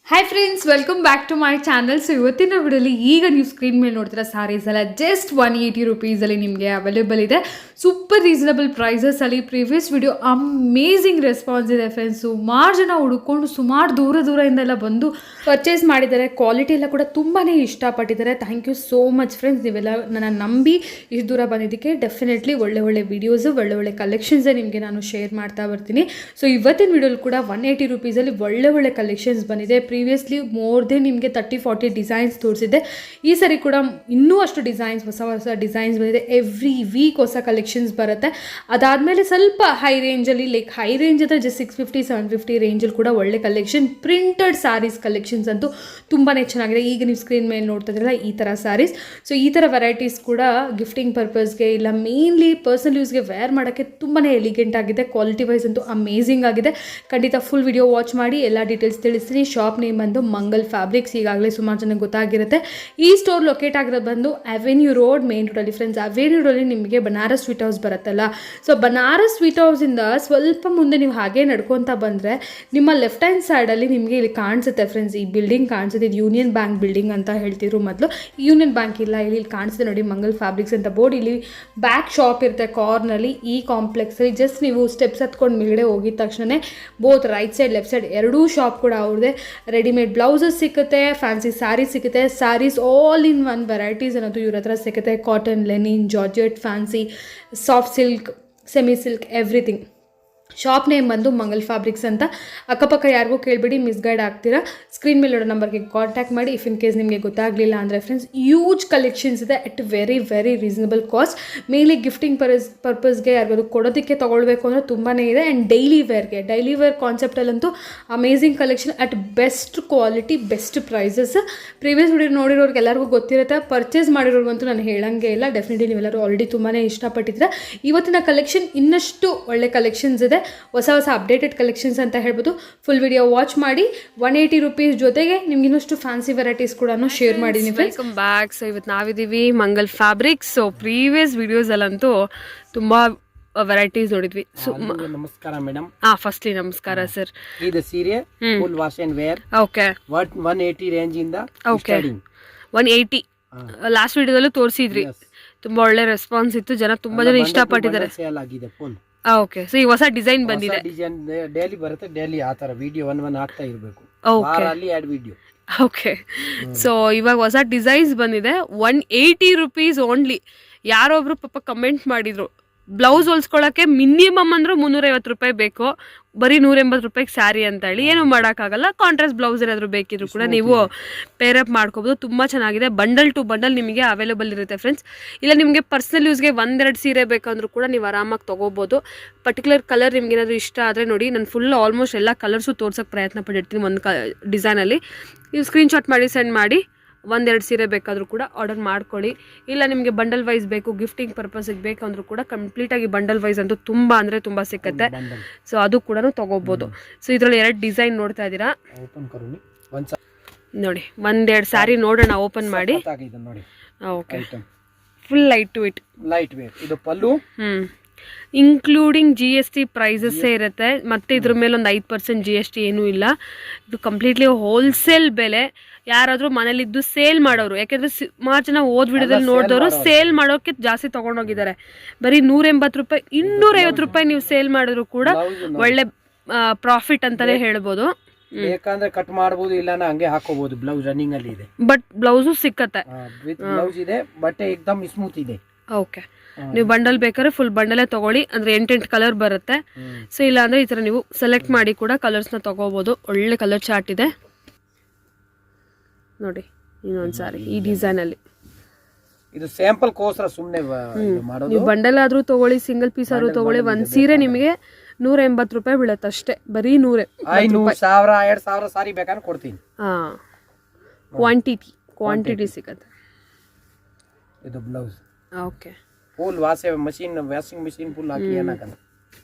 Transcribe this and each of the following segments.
Hi friends, welcome back to my channel. So ಇವತ್ತಿನ ವಿಡಿಯೋಲಿ ಈಗ ನೀವು ಸ್ಕ್ರೀನ್ ಮೇಲೆ ನೋಡ್ತಿರೋ ಸಾರೀಸ್ ಎಲ್ಲ ಜಸ್ಟ್ 180 ರುಪೀಸಲ್ಲಿ ನಿಮಗೆ ಅವೈಲೇಬಲ್ ಇದೆ. ಸೂಪರ್ ರೀಸನಬಲ್ ಪ್ರೈಸಸಲ್ಲಿ. ಪ್ರೀವಿಯಸ್ ವಿಡಿಯೋ ಅಮೇಝಿಂಗ್ ರೆಸ್ಪಾನ್ಸ್ ಇದೆ ಫ್ರೆಂಡ್ಸ್. ಸುಮಾರು ಜನ ಹುಡ್ಕೊಂಡು ಸುಮಾರು ದೂರದಿಂದೆಲ್ಲ ಬಂದು ಪರ್ಚೇಸ್ ಮಾಡಿದ್ದಾರೆ. ಕ್ವಾಲಿಟಿ ಎಲ್ಲ ಕೂಡ ತುಂಬಾ ಇಷ್ಟಪಟ್ಟಿದ್ದಾರೆ. Thank you so much friends. ನೀವೆಲ್ಲ ನನ್ನ ನಂಬಿ ಇಷ್ಟು ದೂರ ಬಂದಿದ್ದಕ್ಕೆ. ಡೆಫಿನೆಟ್ಲಿ ಒಳ್ಳೆ ವೀಡಿಯೋಸು, ಒಳ್ಳೆ ಕಲೆಕ್ಷನ್ಸೇ ನಿಮಗೆ ನಾನು ಶೇರ್ ಮಾಡ್ತಾ ಬರ್ತೀನಿ. ಸೊ ಇವತ್ತಿನ ವಿಡಿಯೋಲಿ ಕೂಡ 180 ರುಪೀಸಲ್ಲಿ ಒಳ್ಳೆ ಕಲೆಕ್ಷನ್ಸ್ ಬಂದಿದೆ. ಪ್ರೀವಿಯಸ್ಲಿ ಮೋರ್ ದೆನ್ ನಿಮಗೆ 30-40 ಡಿಸೈನ್ಸ್ ತೋರಿಸಿದ್ದೆ. ಈ ಸರಿ ಕೂಡ ಇನ್ನೂ ಅಷ್ಟು ಡಿಸೈನ್ಸ್, ಹೊಸ ಡಿಸೈನ್ಸ್ ಬಂದಿದೆ. ಎವ್ರಿ ವೀಕ್ ಹೊಸ ಕಲೆಕ್ಷನ್ಸ್ ಬರುತ್ತೆ. ಅದಾದಮೇಲೆ ಸ್ವಲ್ಪ ಹೈ ರೇಂಜಲ್ಲಿ, ಲೈಕ್ ಹೈ ರೇಂಜ್ ಅಂದರೆ ಜಸ್ಟ್ 650-750 ರೇಂಜಲ್ಲಿ ಕೂಡ ಒಳ್ಳೆ ಕಲೆಕ್ಷನ್, ಪ್ರಿಂಟೆಡ್ ಸ್ಯಾರೀಸ್ ಕಲೆಕ್ಷನ್ಸ್ ಅಂತೂ ತುಂಬಾ ಚೆನ್ನಾಗಿದೆ. ಈಗ ನೀವು ಸ್ಕ್ರೀನ್ ಮೇಲೆ ನೋಡ್ತಾ ಇದ್ರಲ್ಲ ಈ ಥರ ಸ್ಯಾರೀಸ್. ಸೊ ಈ ಥರ ವೆರೈಟೀಸ್ ಕೂಡ ಗಿಫ್ಟಿಂಗ್ ಪರ್ಪಸ್ಗೆ ಇಲ್ಲ ಮೇನ್ಲಿ ಪರ್ಸನಲ್ ಯೂಸ್ಗೆ ವೇರ್ ಮಾಡೋಕ್ಕೆ ತುಂಬಾ ಎಲಿಗೆಂಟ್ ಆಗಿದೆ. ಕ್ವಾಲಿಟಿ ವೈಸ್ ಅಂತೂ ಅಮೇಝಿಂಗ್ ಆಗಿದೆ. ಖಂಡಿತ ಫುಲ್ ವಿಡಿಯೋ ವಾಚ್ ಮಾಡಿ ಎಲ್ಲ ಡೀಟೇಲ್ಸ್ ತಿಳಿಸ್ತೀನಿ. ಶಾಪ್ ನೇಮ್ ಬಂದು ಮಂಗಲ್ ಫ್ಯಾಬ್ರಿಕ್ಸ್. ಈಗಾಗಲೇ ಸುಮಾರು ಜನಕ್ಕೆ ಗೊತ್ತಾಗಿರುತ್ತೆ. ಈ ಸ್ಟೋರ್ ಲೊಕೇಟ್ ಆಗಿರೋದು ಬಂದು ಅವೆನ್ಯೂ ರೋಡ್, ಮೇನ್ ರೋಡಲ್ಲಿ ಫ್ರೆಂಡ್ಸ್. ಅವೆನ್ಯೂ ರೋಡಲ್ಲಿ ನಿಮಗೆ ಬನಾರಸ್ ಸ್ವೀಟ್ ಹೌಸ್ ಬರುತ್ತಲ್ಲ, ಸೊ ಬನಾರಸ್ ಸ್ವೀಟ್ ಹೌಸಿಂದ ಸ್ವಲ್ಪ ಮುಂದೆ ನೀವು ಹಾಗೆ ನಡ್ಕೊತಾ ಬಂದರೆ ನಿಮ್ಮ ಲೆಫ್ಟ್ ಹ್ಯಾಂಡ್ ಸೈಡಲ್ಲಿ ನಿಮಗೆ ಇಲ್ಲಿ ಕಾಣಿಸುತ್ತೆ ಫ್ರೆಂಡ್ಸ್. ಈ ಬಿಲ್ಡಿಂಗ್ ಕಾಣಿಸುತ್ತೆ. ಇದು ಯೂನಿಯನ್ ಬ್ಯಾಂಕ್ ಬಿಲ್ಡಿಂಗ್ ಅಂತ ಹೇಳ್ತಿದ್ರು ಮೊದಲು. ಯೂನಿಯನ್ ಬ್ಯಾಂಕ್ ಇಲ್ಲ, ಇಲ್ಲಿ ಕಾಣಿಸುತ್ತೆ ನೋಡಿ ಮಂಗಲ್ ಫ್ಯಾಬ್ರಿಕ್ಸ್ ಅಂತ ಬೋರ್ಡ್. ಇಲ್ಲಿ ಬ್ಯಾಕ್ ಶಾಪ್ ಇರುತ್ತೆ ಕಾರ್ನಲ್ಲಿ. ಈ ಕಾಂಪ್ಲೆಕ್ಸಲ್ಲಿ ಜಸ್ಟ್ ನೀವು ಸ್ಟೆಪ್ಸ್ ಹತ್ಕೊಂಡು ಮೇಲ್ಗಡೆ ಹೋಗಿದ ತಕ್ಷಣ both right side left side ಎರಡೂ ಶಾಪ್ ಕೂಡ ಅವ್ರದ್ದೇ. ರೆಡಿಮೇಡ್ ಬ್ಲೌಸಸ್ ಸಿಗುತ್ತೆ, ಫ್ಯಾನ್ಸಿ ಸ್ಯಾರೀಸ್ ಸಿಗುತ್ತೆ. Sarees all in one varieties ಅನ್ನೋದು ಇವ್ರ ಹತ್ರ ಸಿಗುತ್ತೆ. Cotton, linen, georgette, fancy, soft silk, semi silk, everything. Shop name ಬಂದು ಮಂಗಲ್ ಫ್ಯಾಬ್ರಿಕ್ಸ್ ಅಂತ. ಅಕ್ಕಪಕ್ಕ ಯಾರಿಗೂ ಕೇಳಿಬಿಡಿ, ಮಿಸ್ಗೈಡ್ ಆಗ್ತೀರಾ. ಸ್ಕ್ರೀನ್ ಮೇಲೆ ಇರೋ ನಂಬರ್ಗೆ ಕಾಂಟ್ಯಾಕ್ಟ್ ಮಾಡಿ ಇಫ್ ಇನ್ ಕೇಸ್ ನಿಮಗೆ ಗೊತ್ತಾಗಲಿಲ್ಲ ಅಂದರೆ ಫ್ರೆಂಡ್ಸ್. ಯೂಜ್ ಕಲೆಕ್ಷನ್ಸ್ ಇದೆ ಅಟ್ ವೆರಿ ರೀಸನಬಲ್ ಕಾಸ್ಟ್. ಮೇಲಿ ಗಿಫ್ಟಿಂಗ್ ಪರ್ಪಸ್ಗೆ ಯಾರಿಗಾದ್ರು ಕೊಡೋದಕ್ಕೆ ತೊಗೊಳ್ಬೇಕು ಅಂದರೆ ತುಂಬಾ ಇದೆ. ಆ್ಯಂಡ್ ಡೈಲಿ ವೇರ್ ಕಾನ್ಸೆಪ್ಟಲ್ಲಂತೂ amazing collection at best quality, best prices. Previous video ನೋಡಿರೋರಿಗೆ ಎಲ್ಲರಿಗೂ ಗೊತ್ತಿರುತ್ತೆ. ಪರ್ಚೇಸ್ ಮಾಡಿರೋರ್ಗಂತೂ ನಾನು ಹೇಳಂಗೆ ಇಲ್ಲ. ಡೆಫಿನೆಟ್ಲಿ ನೀವೆಲ್ಲರೂ ಆಲ್ರೆಡಿ ತುಂಬಾ ಇಷ್ಟಪಟ್ಟಿದ್ರೆ. ಇವತ್ತಿನ ಕಲೆಕ್ಷನ್ ಇನ್ನಷ್ಟು ಒಳ್ಳೆ ಕಲೆಕ್ಷನ್ಸ್ ಇದೆ, ಹೊಸ ಅಪ್ಡೇಟೆಡ್ ಕಲೆಕ್ಷನ್ಸ್ ಅಂತ ಹೇಳ್ಬೋದು. ಫುಲ್ ವಿಡಿಯೋ ವಾಚ್ ಮಾಡಿ. 180 ರುಪೀಸ್ ಜೊತೆಗೆ ನಿಮ್ಗೆ ಇನ್ನಷ್ಟು ಫ್ಯಾನ್ಸಿ ವೆರೈಟೀಸ್ ಕೂಡ ಶೇರ್ ಮಾಡಿದ್ದೀನಿ. Welcome back. ಸೊ ಇವತ್ತು ನಾವಿದ್ದೀವಿ ಮಂಗಲ್ ಫ್ಯಾಬ್ರಿಕ್ಸ್. ಸೊ ಪ್ರೀವಿಯಸ್ ವಿಡಿಯೋಸಲ್ಲಂತೂ ತುಂಬಾ ವೆರೈಟೀಸ್ ನೋಡಿದ್ವಿ. ನಮಸ್ಕಾರ ಮೇಡಮ್. ಫಸ್ಟ್ಲಿ ನಮಸ್ಕಾರ ಸರ್. ಇದು ಸೀರೆ full wash and wear. Okay. 180 range ಇಂದ. ಓಕೆ, 180 ಲಾಸ್ಟ್ ವಿಡಿಯೋದಲ್ಲೂ ತೋರಿಸಿದ್ರಿ. ತುಂಬಾ ಒಳ್ಳೆ ರೆಸ್ಪಾನ್ಸ್ ಇತ್ತು. ತುಂಬಾ ಜನ ಇಷ್ಟಪಟ್ಟಿದ್ದಾರೆ. ಸೇಲ್ ಆಗಿದೆ ಫುಲ್. ಓಕೆ. ಸೊ ಈ ಹೊಸ ಡಿಸೈನ್ ಬಂದಿದೆ. ಡಿಸೈನ್ ಡೈಲಿ ಬರುತ್ತೆ. ಡೈಲಿ ಆ ತರ ವಿಡಿಯೋ ಒನ್ ಆಗ್ತಾ ಇರಬೇಕು. ವಾರದಲ್ಲಿ 2 ವಿಡಿಯೋ. ಓಕೆ. ಸೊ ಇವಾಗ ಹೊಸ ಡಿಸೈನ್ಸ್ ಬಂದಿದೆ. 180 ರುಪೀಸ್ ಓನ್ಲಿ. ಯಾರೊಬ್ರು ಪಾಪ ಕಮೆಂಟ್ ಮಾಡಿದ್ರು, ಬ್ಲೌಸ್ ಹೊಲ್ಸ್ಕೊಳಕ್ಕೆ ಮಿನಿಮಮ್ ಅಂದ್ರೆ 350 ರೂಪಾಯಿ ಬೇಕು, ಬರೀ 180 ರೂಪಾಯಿಗೆ ಸ್ಯಾರಿ ಅಂತ ಹೇಳಿ. ಏನು ಮಾಡೋಕ್ಕಾಗಲ್ಲ. ಕಾಂಟ್ರಾಸ್ಟ್ ಬ್ಲೌಸ್ ಏನಾದರೂ ಬೇಕಿದ್ರು ಕೂಡ ನೀವು ಪೇರಪ್ ಮಾಡ್ಕೋಬೋದು. ತುಂಬ ಚೆನ್ನಾಗಿದೆ. ಬಂಡಲ್ ಟು ಬಂಡಲ್ ನಿಮಗೆ ಅವೈಲೇಬಲ್ ಇರುತ್ತೆ ಫ್ರೆಂಡ್ಸ್. ಇಲ್ಲ ನಿಮಗೆ ಪರ್ಸನಲ್ ಯೂಸ್ಗೆ 1-2 ಸೀರೆ ಬೇಕಂದ್ರೂ ಕೂಡ ನೀವು ಆರಾಮಾಗಿ ತೊಗೋಬೋದು. ಪರ್ಟಿಕ್ಯುಲರ್ ಕಲರ್ ನಿಮ್ಗೆ ಏನಾದರೂ ಇಷ್ಟ ಆದರೆ ನೋಡಿ, ನಾನು ಫುಲ್ ಆಲ್ಮೋಸ್ಟ್ ಎಲ್ಲ ಕಲರ್ಸು ತೋರ್ಸೋಕ್ಕೆ ಪ್ರಯತ್ನ ಪಟ್ಟಿರ್ತೀನಿ ಒಂದು ಡಿಸೈನಲ್ಲಿ. ನೀವು ಸ್ಕ್ರೀನ್ಶಾಟ್ ಮಾಡಿ ಸೆಂಡ್ ಮಾಡಿ. 1-2 ಸೀರೆ ಬೇಕಾದರೂ ಕೂಡ ಆರ್ಡರ್ ಮಾಡ್ಕೊಳ್ಳಿ. ಇಲ್ಲ ನಿಮಗೆ ಬಂಡಲ್ ವೈಸ್ ಬೇಕು, ಗಿಫ್ಟಿಂಗ್ ಪರ್ಪಸ್ಗೆ ಬೇಕಂದ್ರೂ ಕೂಡ ಕಂಪ್ಲೀಟಾಗಿ ಬಂಡಲ್ ವೈಸ್ ಅಂತೂ ತುಂಬ ಸಿಕ್ಕತ್ತೆ. ಸೊ ಅದು ಕೂಡ ತೊಗೋಬೋದು. ಸೊ ಇದರಲ್ಲಿ 2 ಡಿಸೈನ್ ನೋಡ್ತಾ ಇದ್ದೀರಾ ನೋಡಿ. 1-2 ಸ್ಯಾರಿ ನೋಡೋಣ ಓಪನ್ ಮಾಡಿ. Okay, full light wait. ಇದು ಪಲ್ಲು. ಇನ್ಕ್ಲೂಡಿಂಗ್ GST ಪ್ರೈಸಸ್ಸೇ ಇರುತ್ತೆ. ಮತ್ತು ಇದ್ರ ಮೇಲೆ ಒಂದು 5% GST ಏನೂ ಇಲ್ಲ. ಇದು ಕಂಪ್ಲೀಟ್ಲಿ ಹೋಲ್ಸೇಲ್ ಬೆಲೆ. ಯಾರಾದರೂ ಮನೇಲಿದ್ದು ಸೇಲ್ ಮಾಡೋರು, ಯಾಕೆಂದರೆ ಸುಮಾರು ಜನ ವಿಡಿಯೋದಲ್ಲಿ ನೋಡಿದವರು ಸೇಲ್ ಮಾಡೋಕ್ಕೆ ಜಾಸ್ತಿ ತೊಗೊಂಡೋಗಿದ್ದಾರೆ. ಬರೀ 180 ರೂಪಾಯಿ, 250 ರೂಪಾಯಿ ನೀವು ಸೇಲ್ ಮಾಡಿದ್ರು ಕೂಡ ಒಳ್ಳೆ ಪ್ರಾಫಿಟ್ ಅಂತಲೇ ಹೇಳ್ಬೋದು. ಬೇಕಂದ್ರೆ ಕಟ್ ಮಾಡಬಹುದು, ಇಲ್ಲ ಹಂಗೆ ಹಾಕೋಬಹುದು. ಬ್ಲೌಸ್ ರನ್ನಿಂಗ್ ಅಲ್ಲಿ ಇದೆ, ಬಟ್ ಬ್ಲೌಸು ಸಿಕ್ಕತ್ತೆ. ವಿತ್ ಬ್ಲೌಸ್ ಇದೆ, ಬಟ್ಟೆ ಏಕದಮ್ ಸ್ಮೂತ್ ಇದೆ. ಓಕೆ. ನೀವು ಬಂಡಲ್ ಬೇಕಾದ್ರೆ ಫುಲ್ ಬಂಡಲೇ ತಗೊಳ್ಳಿ. ಅಂದರೆ 8 ಕಲರ್ ಬರುತ್ತೆ. ಸೊ ಇಲ್ಲ ಅಂದರೆ ಈ ಥರ ನೀವು ಸೆಲೆಕ್ಟ್ ಮಾಡಿ ಕೂಡ ಕಲರ್ಸ್ನ ತೊಗೋಬೋದು. ಒಳ್ಳೆ ಕಲರ್ ಚಾರ್ಟ್ ಇದೆ ನೋಡಿ. ಇನ್ನೊಂದು ಸಾರಿ ಈ ಡಿಸೈನಲ್ಲಿ. ಇದು ಸ್ಯಾಂಪಲ್ ಕೋಸ್ಕರ ಸುಮ್ಮನೆ ಮಾಡೋದು. ನೀವು ಬಂಡಲ್ ಆದರೂ ತೊಗೊಳ್ಳಿ, ಸಿಂಗಲ್ ಪೀಸ್ ಆದರೂ ತೊಗೊಳ್ಳಿ. ಒಂದು ಸೀರೆ ನಿಮಗೆ 180 ರೂಪಾಯಿ ಬೀಳುತ್ತೆ ಅಷ್ಟೇ. ಬರೀ 500,000-2,000 ಸಾರಿ ಬೇಕಾದ್ರೆ ಕೊಡ್ತೀನಿ. ಕ್ವಾಂಟಿಟಿ ಸಿಗುತ್ತೆ. ಇದು blouse. Okay. Full washing machine full ಹಾಕಿ ಏನಾಗಲ್ಲ.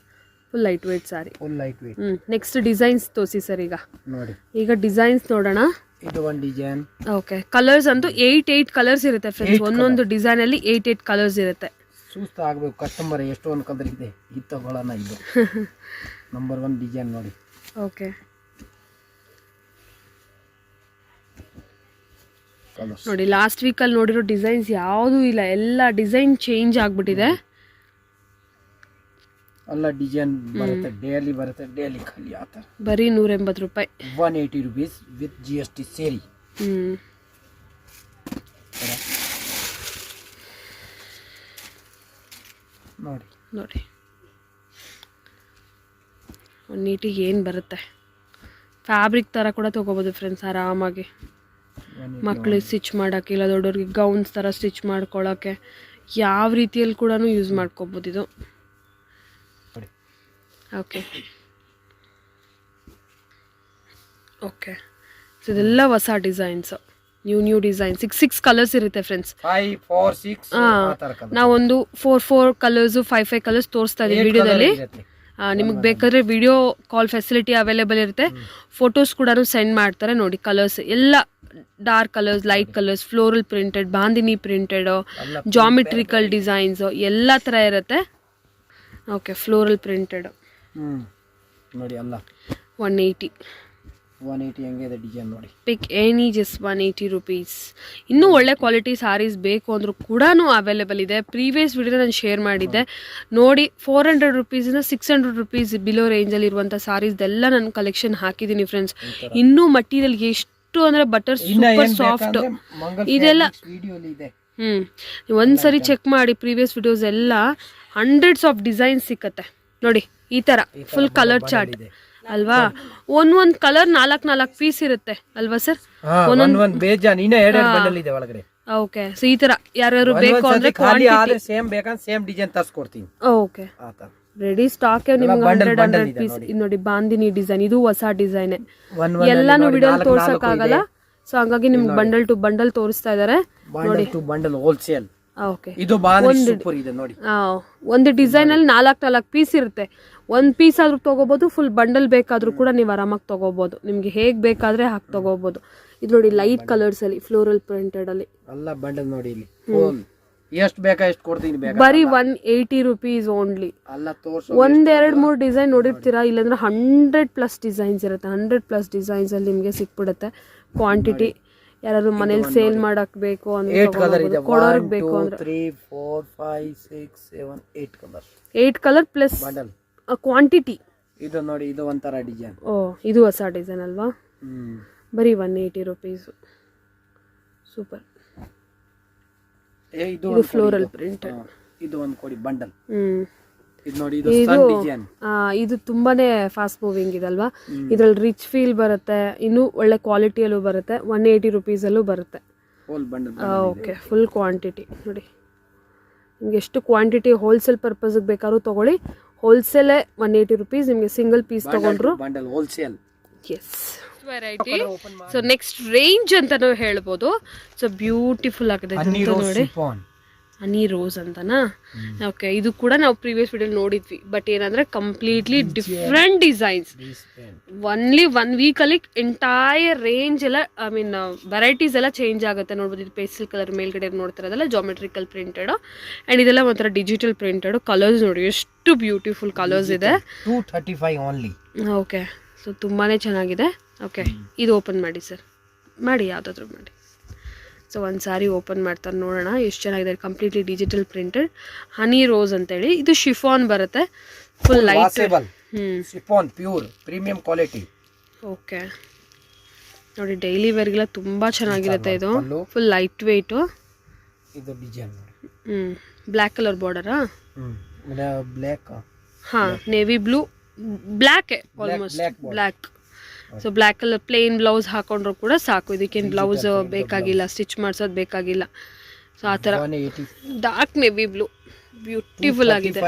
Full light weight sari. Full light weight. Next designs ತೋರಿಸಿ ಸರ್. ಈಗ ನೋಡಿ, ಈಗ ಡಿಸೈನ್ಸ್ ನೋಡೋಣ. ಇದು ಒಂದು ಡಿಸೈನ್. ಓಕೆ. ಕಲರ್ಸ್ ಅಂತೂ 8 ಕಲರ್ಸ್ ಇರುತ್ತೆ ಫ್ರೆಂಡ್ಸ್. ಒಂದೊಂದು ಡಿಸೈನ್ ಅಲ್ಲಿ 8 ಕಲರ್ಸ್ ಇರುತ್ತೆ. ಸುಸ್ತು ಆಗ್ಬೇಕು ಕಸ್ಟಮರ್, ಎಷ್ಟೊಂದು ಕಲರ್ ಇದೆ, ಇದು ತಗೊಳ್ಳೋಣ. ಇದು ನಂಬರ್ 1 ಡಿಸೈನ್ ನೋಡಿ. ಓಕೆ. ಕಲರ್ಸ್ ನೋಡಿ ಲಾಸ್ಟ್ ವೀಕಲ್ಲಿ ನೋಡಿರೋ ಡಿಸೈನ್ಸ್ ಯಾವುದೂ ಇಲ್ಲ, ಎಲ್ಲ ಡಿಸೈನ್ ಚೇಂಜ್ ಆಗಿಬಿಟ್ಟಿದೆ. ಎಲ್ಲ ಡಿಸೈನ್ ಬರುತ್ತೆ, ಡೈಲಿ ಖಾಲಿ ಆ ಥರ. ಬರೀ 180 ರೂಪಾಯಿ, 180 rupees ವಿತ್ GST ಸೇರಿ. ನೋಡಿ ನೋಡಿ ನೀಟಿಗೆ ಏನು ಬರುತ್ತೆ. ಫ್ಯಾಬ್ರಿಕ್ ಥರ ಕೂಡ ತೊಗೋಬೋದು ಫ್ರೆಂಡ್ಸ್ ಆರಾಮಾಗಿ. ಮಕ್ಳಿಗೆ ಸ್ಟಿಚ್ ಮಾಡೋಕ್ಕೆ, ಇಲ್ಲ ದೊಡ್ಡವ್ರಿಗೆ ಗೌನ್ಸ್ ಥರ ಸ್ಟಿಚ್ ಮಾಡ್ಕೊಳ್ಳೋಕ್ಕೆ, ಯಾವ ರೀತಿಯಲ್ಲಿ ಕೂಡ ಯೂಸ್ ಮಾಡ್ಕೋಬೋದು ಇದು. ಓಕೆ ಓಕೆ, ಸೊ ಇದೆಲ್ಲ ಹೊಸ ಡಿಸೈನ್ಸು, ನ್ಯೂ ಡಿಸೈನ್. 6 ಕಲರ್ಸ್ ಇರುತ್ತೆ ಫ್ರೆಂಡ್ಸ್. 5, 4, 6 ಆ ಥರ ಕಲರ್. ನಾವೊಂದು 4 ಕಲರ್ಸು 5 ಕಲರ್ಸ್ ತೋರಿಸ್ತಾ ಇದ್ದೀವಿ ವಿಡಿಯೋದಲ್ಲಿ. ನಿಮಗೆ ಬೇಕಾದರೆ ವಿಡಿಯೋ ಕಾಲ್ ಫೆಸಿಲಿಟಿ ಅವೈಲೇಬಲ್ ಇರುತ್ತೆ. ಫೋಟೋಸ್ ಕೂಡ ಸೆಂಡ್ ಮಾಡ್ತಾರೆ. ನೋಡಿ ಕಲರ್ಸ್ ಎಲ್ಲ dark colours, light colours, floral printed, bandhani printed, geometrical designs ಎಲ್ಲ ಥರ ಇರುತ್ತೆ. ಓಕೆ, ಫ್ಲೋರಲ್ ಪ್ರಿಂಟೆಡ್ ನೋಡಿ ಎಲ್ಲ 180 ಹೆಂಗೆ ಇದೆ ಡಿಸೈನ್ ನೋಡಿ. ಪಿಕ್ ಎನಿ ಜಸ್ಟ್ 180 ರೂಪೀಸ್. ಇನ್ನೂ ಒಳ್ಳೆ ಕ್ವಾಲಿಟಿ ಸಾರೀಸ್ ಬೇಕು ಅಂದರೂ ಕೂಡ ಅವೈಲೇಬಲ್ ಇದೆ. ಪ್ರೀವಿಯಸ್ ವಿಡಿಯೋ ನಾನು ಶೇರ್ ಮಾಡಿದ್ದೆ ನೋಡಿ. 400 ರೂಪೀಸಿಂದ 600 ರೂಪೀಸ್ ಬಿಲೋ ರೇಂಜಲ್ಲಿ ಇರುವಂಥ ಸಾರೀಸ್ದೆಲ್ಲ ನಾನು ಕಲೆಕ್ಷನ್ ಹಾಕಿದ್ದೀನಿ ಫ್ರೆಂಡ್ಸ್. ಇನ್ನೂ ಮಟೀರಿಯಲ್ ಎಷ್ಟು ಅಂದರೆ ಬಟರ್ ಸೂಪರ್ ಸಾಫ್ಟ್ ಇದೆಲ್ಲ. ಒಂದ್ಸರಿ ಚೆಕ್ ಮಾಡಿ ಪ್ರೀವಿಯಸ್ ವಿಡಿಯೋಸ್ ಎಲ್ಲ. ಹಂಡ್ರೆಡ್ಸ್ ಆಫ್ ಡಿಸೈನ್ಸ್ ಸಿಕ್ಕತ್ತೆ ನೋಡಿ. ಈ ಥರ ಫುಲ್ ಕಲರ್ ಚಾರ್ಟ್ ಅಲ್ವಾ. ಒಂದೊಂದು ಕಲರ್ 4 ಪೀಸ್ ಇರುತ್ತೆ ಅಲ್ವಾ ಸರ್? ಒಂದೊಂದು ಬೇಜಾನ್ ಇನ್ನ 2 ಬಂಡಲ್ ಇದೆ ಒಳಗಡೆ. ಓಕೆ, ಸೊ ಈ ತರ ಯಾರು ಬೇಕು ಅಂದ್ರೆ ಖಾಲಿ ಆದ್ರೆ ಸೇಮ್ ಬೇಕಂದ್ರೆ ಸೇಮ್ ಡಿಸೈನ್ ತರಿಸ್ಕೊಡ್ತೀನಿ. ಓಕೆ, ರೆಡಿ ಸ್ಟಾಕ್ ನಿಮ್ಗೆ 100 ಪೀಸ್. ನೋಡಿ ಬಾಂದಿನಿ ಡಿಸೈನ್, ಇದು ಹೊಸ ಡಿಸೈನ್. ಎಲ್ಲಾನು ವಿಡಿಯೋ ತೋರ್ಸಕ್ ಆಗಲ್ಲ, ಸೊ ಹಂಗಾಗಿ ನಿಮ್ಗೆ ಬಂಡಲ್ ಟು ಬಂಡಲ್ ತೋರಿಸ್ತಾ ಇದಾರೆ ನೋಡಿ. Bundle wholesale. ಓಕೆ, ಇದು ಬಾಂದಿನಿ ಸೂಪರ್ ಇದೆ ನೋಡಿ. ಒಂದು ಡಿಸೈನ್ ಅಲ್ಲಿ 4 ಪೀಸ್ ಇರುತ್ತೆ. ಒಂದು ಪೀಸ್ ಆದ್ರೂ ತಗೋಬಹುದು, ಫುಲ್ ಬಂಡಲ್ ಬೇಕಾದ್ರೂ ಕೂಡ ನೀವು ಆರಾಮಾಗಿ ತಗೋಬಹುದು. ನಿಮ್ಗೆ ಹೇಗ್ ಬೇಕಾದ್ರೆ ಹಾಕಿ ತಗೋಬಹುದು. ಇದು ನೋಡಿ ಲೈಟ್ ಕಲರ್ಸ್ ಅಲ್ಲಿ ಫ್ಲೋರಲ್ ಪ್ರಿಂಟೆಡ್ ಅಲ್ಲಿ ಎಲ್ಲ ಬಂಡಲ್ ನೋಡಿ. ಇಲ್ಲಿ ಎಷ್ಟು ಬೇಕಾ ಎಷ್ಟು ಕೊಡ್ತೀನಿ, ಬರೀ 180 ರೂಪೀಸ್ ಓನ್ಲಿ. ಒಂದ್ 2-3 ಡಿಸೈನ್ ನೋಡಿರ್ತೀರಾ, ಇಲ್ಲಾಂದ್ರೆ 100+ ಡಿಸೈನ್ಸ್ ಇರುತ್ತೆ. 100+ ಡಿಸೈನ್ಸ್ ಅಲ್ಲಿ ನಿಮ್ಗೆ ಸಿಕ್ಬಿಡುತ್ತೆ. ಕ್ವಾಂಟಿಟಿ ಯಾರು ಮನೇಲಿ ಸೇಲ್ ಮಾಡಕ್ ಬೇಕು ಅಂದ್ರೆ ಕೊಡೋರ್ಗ್ ಬೇಕು ಅಂದ್ರೆ 3, 4, 5, 6, 7, 8 ಕಲರ್ ಪ್ಲಸ್ ಕ್ವಾಂಟಿಟಿ. ಇದು ನೋಡಿ, ಇದು ಒಂಥರ ಡಿಸೈನ್. ಓ, ಇದು ಹೊಸ ಡಿಸೈನ್ ಅಲ್ವಾ? ಬರೀ 180 ರೂಪೀಸ್. ಸೂಪರ್. ಇದು ಫ್ಲೋರಲ್ ಪ್ರಿಂಟೆಡ್. ಇದು ಒಂದು ಕೊಡಿ ಬಂಡಲ್. ಇದು ನೋಡಿ, ಇದು ಸನ್ ಡಿಸೈನ್. ಇದು ತುಂಬಾನೇ ಫಾಸ್ಟ್ ಮೂವಿಂಗ್ ಇದೆ ಅಲ್ವಾ? ಇದ್ರಲ್ಲಿ ರಿಚ್ ಫೀಲ್ ಬರುತ್ತೆ, ಇನ್ನು ಒಳ್ಳೆ ಕ್ವಾಲಿಟಿಯಲ್ಲೂ ಬರುತ್ತೆ. 180 ರೂಪೀಸ್ ಅಲ್ಲೂ ಬರುತ್ತೆ. ಓಕೆ, ಫುಲ್ ಕ್ವಾಂಟಿಟಿ ನೋಡಿ. ನಿಮ್ಗೆ ಎಷ್ಟು ಕ್ವಾಂಟಿಟಿ ಹೋಲ್ಸೇಲ್ ಪರ್ಪಸ್ಗೆ ಬೇಕಾದ್ರೂ ತಗೊಳ್ಳಿ. ಹೋಲ್ಸೇಲೇ 180 ರೂಪೀಸ್. ನಿಮಗೆ ಸಿಂಗಲ್ ಪೀಸ್ ತಗೊಂಡ್ರು wholesale. Yes, variety. So next range ಅಂತಾನು ಹೇಳ್ಬೋದು. ಸೊ ಬ್ಯೂಟಿಫುಲ್ ಆಗಿದೆ ನೋಡಿ. ಹನಿ ರೋಸ್ ಅಂತನಾ? ಓಕೆ, ಇದು ಕೂಡ ನಾವು ಪ್ರೀವಿಯಸ್ ವಿಡಿಯೋ ನೋಡಿದ್ವಿ. ಬಟ್ ಏನಂದ್ರೆ ಕಂಪ್ಲೀಟ್ಲಿ ಡಿಫ್ರೆಂಟ್ ಡಿಸೈನ್ಸ್. ಒನ್ಲಿ 1 ವೀಕಲ್ಲಿ ಎಂಟೈರ್ ರೇಂಜ್ ಎಲ್ಲ, ಐ ಮೀನ್ ವೆರೈಟೀಸ್ ಎಲ್ಲ ಚೇಂಜ್ ಆಗುತ್ತೆ. ನೋಡ್ಬೋದು, ಇದು ಪೇಸ್ಟಲ್ ಕಲರ್ ಮೇಲ್ಗಡೆ ನೋಡ್ತಿರೋದಲ್ಲ ಜಾಮೆಟ್ರಿಕಲ್ ಪ್ರಿಂಟೆಡ್, ಆ್ಯಂಡ್ ಇದೆಲ್ಲ ಒಂಥರ ಡಿಜಿಟಲ್ ಪ್ರಿಂಟೆಡ್. ಕಲರ್ಸ್ ನೋಡಿ ಎಷ್ಟು ಬ್ಯೂಟಿಫುಲ್ ಕಲರ್ಸ್ ಇದೆ. 235 ಓನ್ಲಿ. ಓಕೆ, ಸೊ ತುಂಬಾ ಚೆನ್ನಾಗಿದೆ. ಓಕೆ, ಇದು ಓಪನ್ ಮಾಡಿ ಸರ್, ಮಾಡಿ ಯಾವುದಾದ್ರೂ ಮಾಡಿ. ಸೊ ಒಂದು ಸಾರಿ ಓಪನ್ ಮಾಡ್ತಾರೆ ನೋಡೋಣ ಎಷ್ಟು ಚೆನ್ನಾಗಿದೆ. Completely digital printed honey rose ಅಂತೇಳಿ. ಇದು ಶಿಫಾನ್ ಬರುತ್ತೆ, full light chiffon, pure premium quality. Okay, ನೋಡಿ ಡೈಲಿ ವೇರ್ಗೆಲ್ಲ ತುಂಬ ಚೆನ್ನಾಗಿರುತ್ತೆ. ಇದು ಫುಲ್ ಲೈಟ್ ವೆಯ್ಟು. ಇದು ಡಿಸೈನ್ ಬ್ಲ್ಯಾಕ್ ಕಲರ್ ಬಾರ್ಡರಾ? ಬ್ಲ್ಯಾಕ್, ಹಾಂ, navy blue, black, almost black. So black colour plain blouse ಹಾಕೊಂಡ್ರು ಕೂಡ ಸಾಕು. ಇದಕ್ಕೇನು ಬ್ಲೌಸ್ ಬೇಕಾಗಿಲ್ಲ, ಸ್ಟಿಚ್ ಮಾಡಿಸೋದು ಬೇಕಾಗಿಲ್ಲ. ಸೊ ಆ ಥರ ಡಾರ್ಕ್ ನೇವಿ ಬ್ಲೂ ಬ್ಯೂಟಿಫುಲ್ ಆಗಿದೆ.